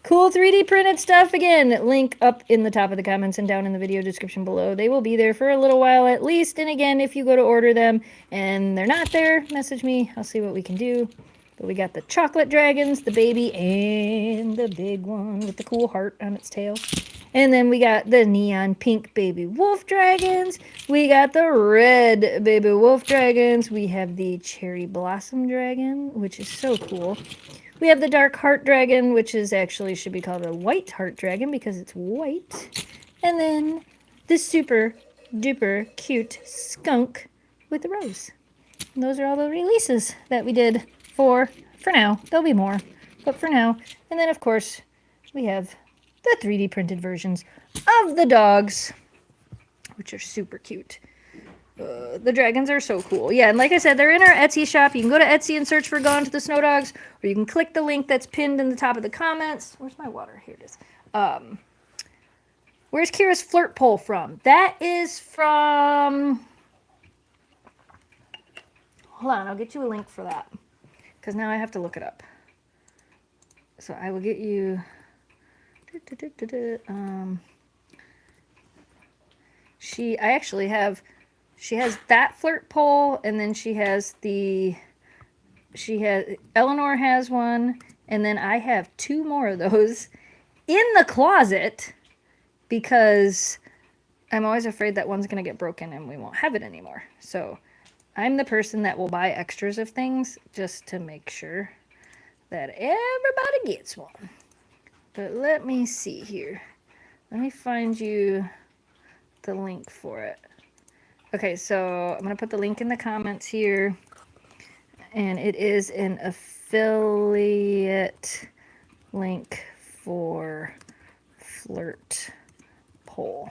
A: Cool 3D printed stuff. Again, link up in the top of the comments and down in the video description below. They will be there for a little while at least. And again, if you go to order them and they're not there, message me. I'll see what we can do. But we got the chocolate dragons, the baby, and the big one with the cool heart on its tail. And then we got the neon pink baby wolf dragons. We got the red baby wolf dragons. We have the cherry blossom dragon, which is so cool. We have the dark heart dragon, which is actually should be called a white heart dragon because it's white. And then the super duper cute skunk with the rose. And those are all the releases that we did for now. There'll be more, but for now. And then, of course, we have the 3D printed versions of the dogs, which are super cute. The dragons are so cool. Yeah, and like I said, they're in our Etsy shop. You can go to Etsy and search for Gone to the Snow Dogs, or you can click the link that's pinned in the top of the comments. Where's my water? Here it is. Where's Kira's flirt pole from? That is from... Hold on, I'll get you a link for that. Because now I have to look it up. So I will get you... She has that flirt pole, and then Eleanor has one, and then I have 2 more of those in the closet because I'm always afraid that one's going to get broken and we won't have it anymore. So I'm the person that will buy extras of things just to make sure that everybody gets one. But let me see here. Let me find you the link for it. Okay, so I'm going to put the link in the comments here. And it is an affiliate link for Flirt Pole.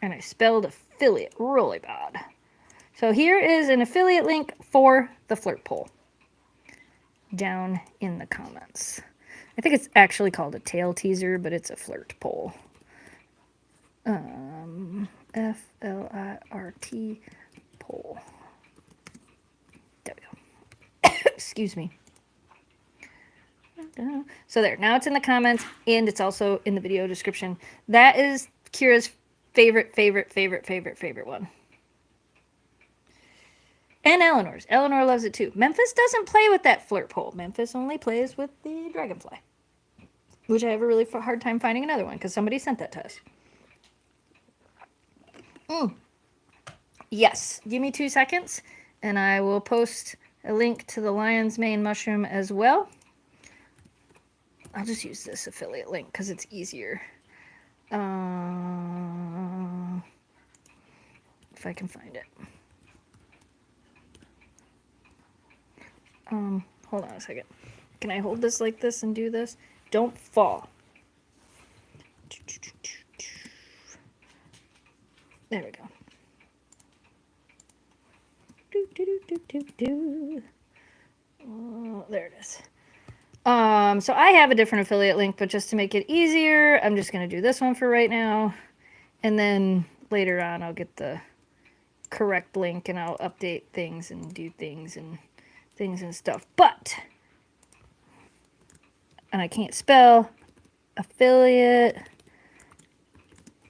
A: And I spelled affiliate really bad. So here is an affiliate link for the Flirt Pole. Down in the comments. I think it's actually called a tail teaser, but it's a flirt pole. F-L-I-R-T pole. There we go. Excuse me. So there. Now it's in the comments, and it's also in the video description. That is Kira's favorite one. And Eleanor's. Eleanor loves it too. Memphis doesn't play with that flirt pole. Memphis only plays with the dragonfly. Which I have a really hard time finding another one because somebody sent that to us. Yes. Give me 2 seconds and I will post a link to the lion's mane mushroom as well. I'll just use this affiliate link because it's easier. If I can find it. Hold on a second. Can I hold this like this and do this? Don't fall. There we go. Oh, there it is. So I have a different affiliate link, but just to make it easier, I'm just going to do this one for right now. And then later on, I'll get the correct link and I'll update things and do things and stuff. But, and I can't spell, affiliate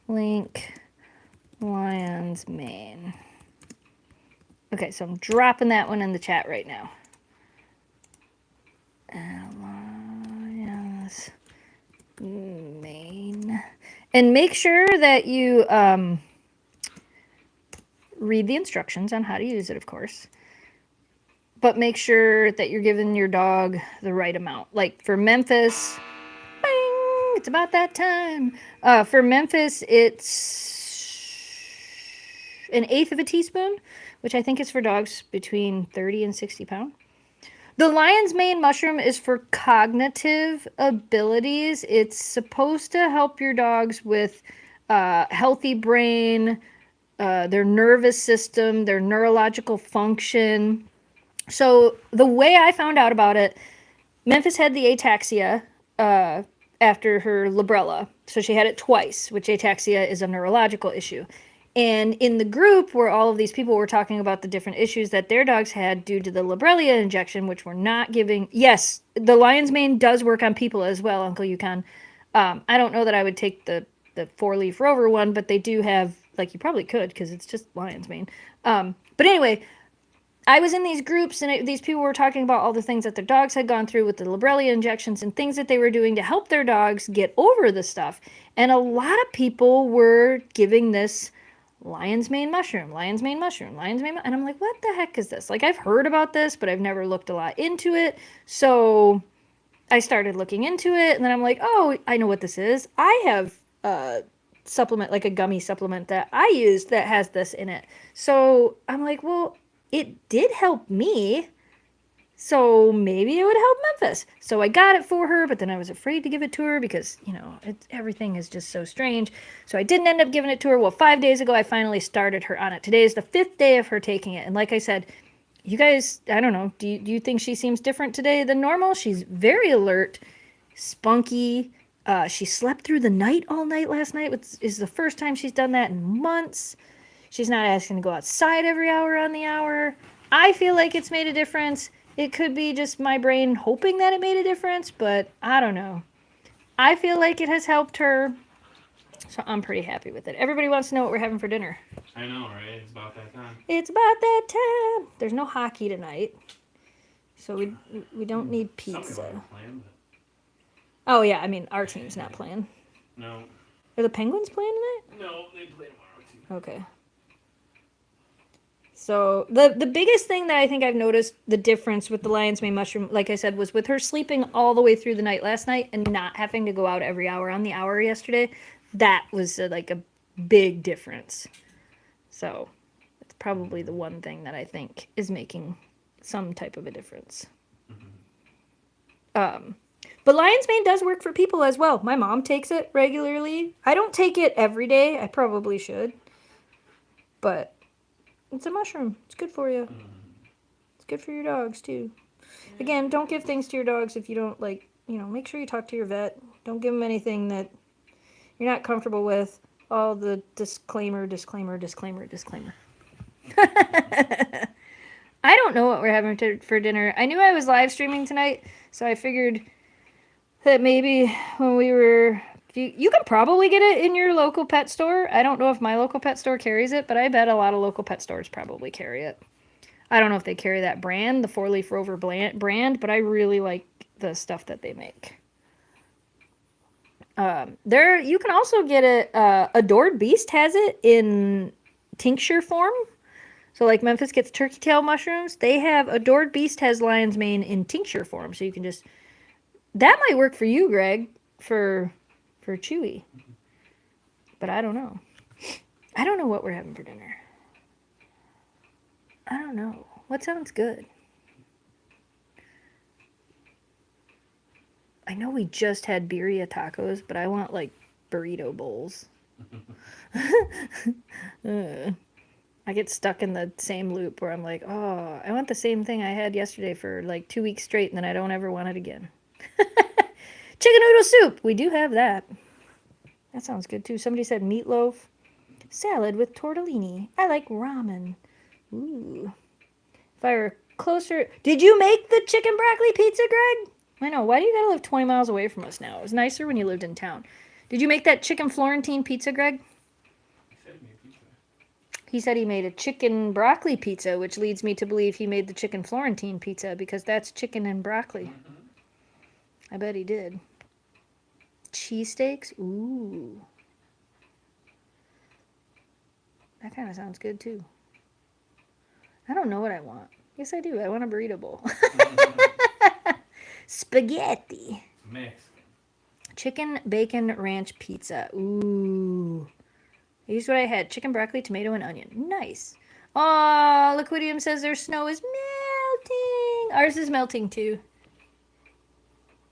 A: link lion's mane. Okay, so I'm dropping that one in the chat right now. Lion's mane. And make sure that you read the instructions on how to use it, of course. But make sure that you're giving your dog the right amount. Like for Memphis, bing, it's about that time. For Memphis, it's 1/8 of a teaspoon, which I think is for dogs between 30 and 60 pounds. The lion's mane mushroom is for cognitive abilities. It's supposed to help your dogs with healthy brain, their nervous system, their neurological function. So the way I found out about it, Memphis had the ataxia after her Librela. So she had it twice, which ataxia is a neurological issue. And in the group where all of these people were talking about the different issues that their dogs had due to the Librellia injection, which we're not giving. Yes, the lion's mane does work on people as well, Uncle Yukon. I don't know that I would take the 4-leaf rover one, but they do have, like, you probably could because it's just lion's mane. But anyway, I was in these groups and these people were talking about all the things that their dogs had gone through with the Librellia injections and things that they were doing to help their dogs get over the stuff. And a lot of people were giving this lion's mane mushroom, lion's mane mushroom, lion's mane. And I'm like, what the heck is this? Like, I've heard about this, but I've never looked a lot into it. So I started looking into it, and then I'm like, oh, I know what this is. I have a supplement, like a gummy supplement that I use that has this in it. So I'm like, well, it did help me. So maybe it would help Memphis. So I got it for her, but then I was afraid to give it to her because, you know, everything is just so strange. So I didn't end up giving it to her. Well, 5 days ago, I finally started her on it. Today is the 5th day of her taking it. And like I said, you guys, I don't know, do you think she seems different today than normal? She's very alert, spunky. She slept through the night all night last night, which is the first time she's done that in months. She's not asking to go outside every hour on the hour. I feel like it's made a difference. It could be just my brain hoping that it made a difference, but I don't know. I feel like it has helped her, so I'm pretty happy with it. Everybody wants to know what we're having for dinner.
B: I know, right? It's about that time.
A: It's about that time. There's no hockey tonight, so we don't need pizza.
B: Somebody might plan,
A: Oh yeah, I mean our team's not playing.
B: no.
A: Are the Penguins playing tonight?
B: No, they play tomorrow too.
A: Okay. So the biggest thing that I think I've noticed the difference with the lion's mane mushroom, like I said, was with her sleeping all the way through the night last night and not having to go out every hour on the hour yesterday. That was like a big difference. So it's probably the one thing that I think is making some type of a difference. But lion's mane does work for people as well. My mom takes it regularly. I don't take it every day. I probably should. But it's a mushroom. It's good for you. It's good for your dogs, too. Again, don't give things to your dogs if you don't, like, you know, make sure you talk to your vet. Don't give them anything that you're not comfortable with. All the disclaimer. I don't know what we're having for dinner. I knew I was live streaming tonight, so I figured that maybe when we were... You can probably get it in your local pet store. I don't know if my local pet store carries it, but I bet a lot of local pet stores probably carry it. I don't know if they carry that brand, the 4-leaf rover brand, but I really like the stuff that they make. You can also get it. Adored Beast has it in tincture form. So like Memphis gets turkey tail mushrooms. They have Adored Beast has lion's mane in tincture form. So you can just... That might work for you, Greg, for Chewy. But I don't know. I don't know what we're having for dinner. I don't know. What sounds good? I know we just had birria tacos, but I want like burrito bowls. I get stuck in the same loop where I'm like, oh, I want the same thing I had yesterday for like 2 weeks straight, and then I don't ever want it again. Chicken noodle soup. We do have that. That sounds good too. Somebody said meatloaf. Salad with tortellini. I like ramen. Ooh. If I were closer... Did you make the chicken broccoli pizza, Greg? I know. Why do you gotta live 20 miles away from us now? It was nicer when you lived in town. Did you make that chicken Florentine pizza, Greg? He said he made a chicken broccoli pizza, which leads me to believe he made the chicken Florentine pizza because that's chicken and broccoli. I bet he did. Cheesesteaks? Ooh. That kind of sounds good, too. I don't know what I want. Yes, I do. I want a burrito bowl. Spaghetti.
B: Mix.
A: Chicken bacon ranch pizza. Ooh. Here's what I had. Chicken, broccoli, tomato, and onion. Nice. Aw, Liquidium says their snow is melting. Ours is melting, too.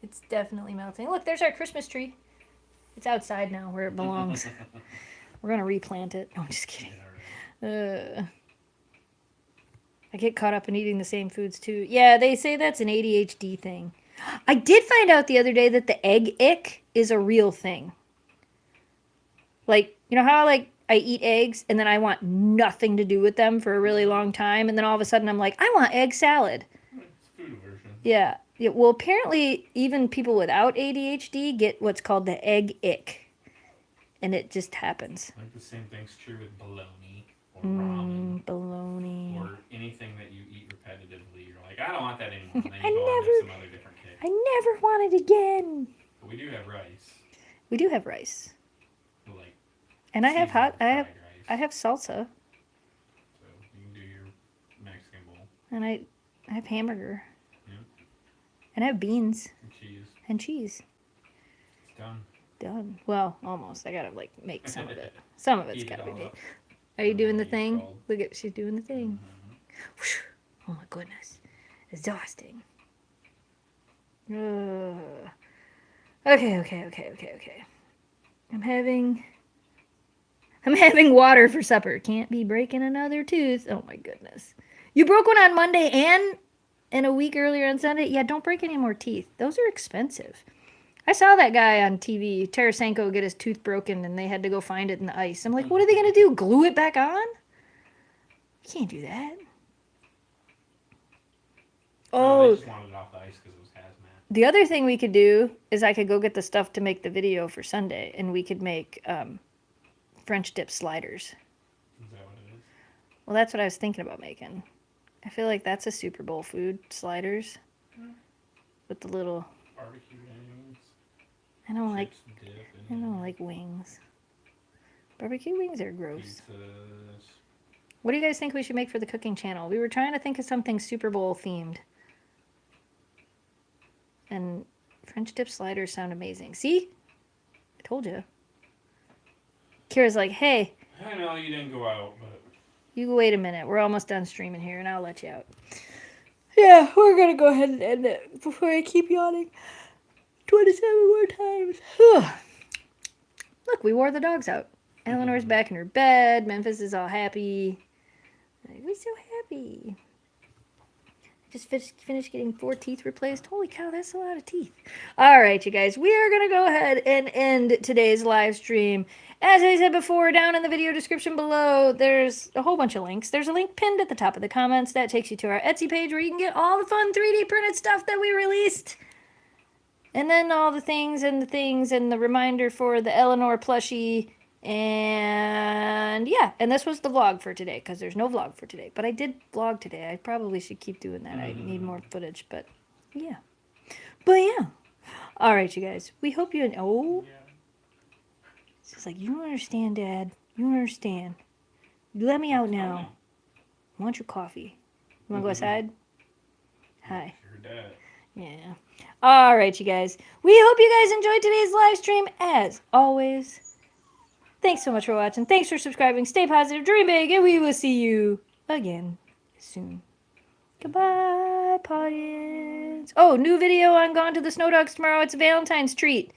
A: It's definitely melting. Look, there's our Christmas tree. It's outside now where it belongs. We're going to replant it. No, I'm just kidding. I get caught up in eating the same foods, too. Yeah, they say that's an ADHD thing. I did find out the other day that the egg ick is a real thing. Like, you know how, like, I eat eggs and then I want nothing to do with them for a really long time. And then all of a sudden I'm like, I want egg salad.
B: It's food aversion.
A: Yeah. Yeah. Well, apparently even people without ADHD get what's called the egg ick. And it just happens.
B: Like the same thing's true with bologna or ramen
A: Bologna.
B: or anything that you eat repetitively. You're like, I don't want that anymore. And then
A: I
B: you go on to some other different kick.
A: I never want it again.
B: But we do have rice.
A: We do have rice.
B: Like,
A: And I have
B: seasonal fried rice.
A: I have salsa.
B: So you can do your Mexican bowl.
A: And I have hamburger.
B: Yeah.
A: And I have beans.
B: And cheese.
A: And cheese.
B: It's done.
A: Done. Well, almost. I gotta like make some of it. Some of it's
B: Eat it
A: gotta be
B: all
A: made.
B: up.
A: Are you doing the
B: It's
A: thing?
B: called-
A: Look at, she's doing the thing.
B: Mhm.
A: Whew. Oh my goodness. Exhausting. Ugh. Okay. I'm having water for supper. Can't be breaking another tooth. Oh my goodness. You broke one on Monday and a week earlier on Sunday? Yeah, don't break any more teeth. Those are expensive. I saw that guy on TV, Tarasenko, get his tooth broken and they had to go find it in the ice. I'm like, what are they going to do? Glue it back on? You can't do that.
B: No,
A: Oh,
B: they just wanted it off the ice because it was hazmat.
A: the other thing we could do is I could go get the stuff to make the video for Sunday and we could make French dip sliders.
B: Is that what it is?
A: Well, that's what I was thinking about making. I feel like that's a Super Bowl food, sliders. With the little,
B: Barbecue wings.
A: I don't like
B: Chips, dip,
A: wings. Barbecue wings are gross.
B: pizzas.
A: What do you guys think we should make for the cooking channel? We were trying to think of something Super Bowl themed. And French dip sliders sound amazing. See? I told you. Kira's like, hey,
B: I know you didn't go out, but
A: you wait a minute. We're almost done streaming here, and I'll let you out. Yeah, we're going to go ahead and end it before I keep yawning 27 more times. Look, we wore the dogs out. Eleanor's back in her bed. Memphis is all happy. We're so happy. Just finished getting 4 teeth replaced. Holy cow, that's a lot of teeth. All right, you guys. We are going to go ahead and end today's live stream. As I said before, down in the video description below, there's a whole bunch of links. There's a link pinned at the top of the comments. That takes you to our Etsy page where you can get all the fun 3D printed stuff that we released. And then all the things and the reminder for the Eleanor plushie. And yeah, and this was the vlog for today because there's no vlog for today. But I did vlog today. I probably should keep doing that. I need more footage, but yeah. All right, you guys. We hope you... Oh. It's just like, you don't understand, Dad. You don't understand. You let me out now. I want your coffee. You want to go outside? Hi.
B: your dad.
A: Yeah. All right, you guys. We hope you guys enjoyed today's live stream as always. Thanks so much for watching. Thanks for subscribing. Stay positive, dream big, and we will see you again soon. Goodbye, audience. Oh, new video on Gone to the Snow Dogs tomorrow. It's a Valentine's treat.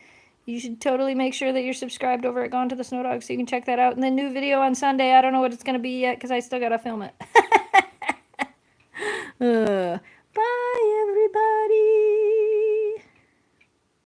A: You should totally make sure that you're subscribed over at Gone to the Snow Dogs so you can check that out. And then new video on Sunday. I don't know what it's going to be yet because I still got to film it.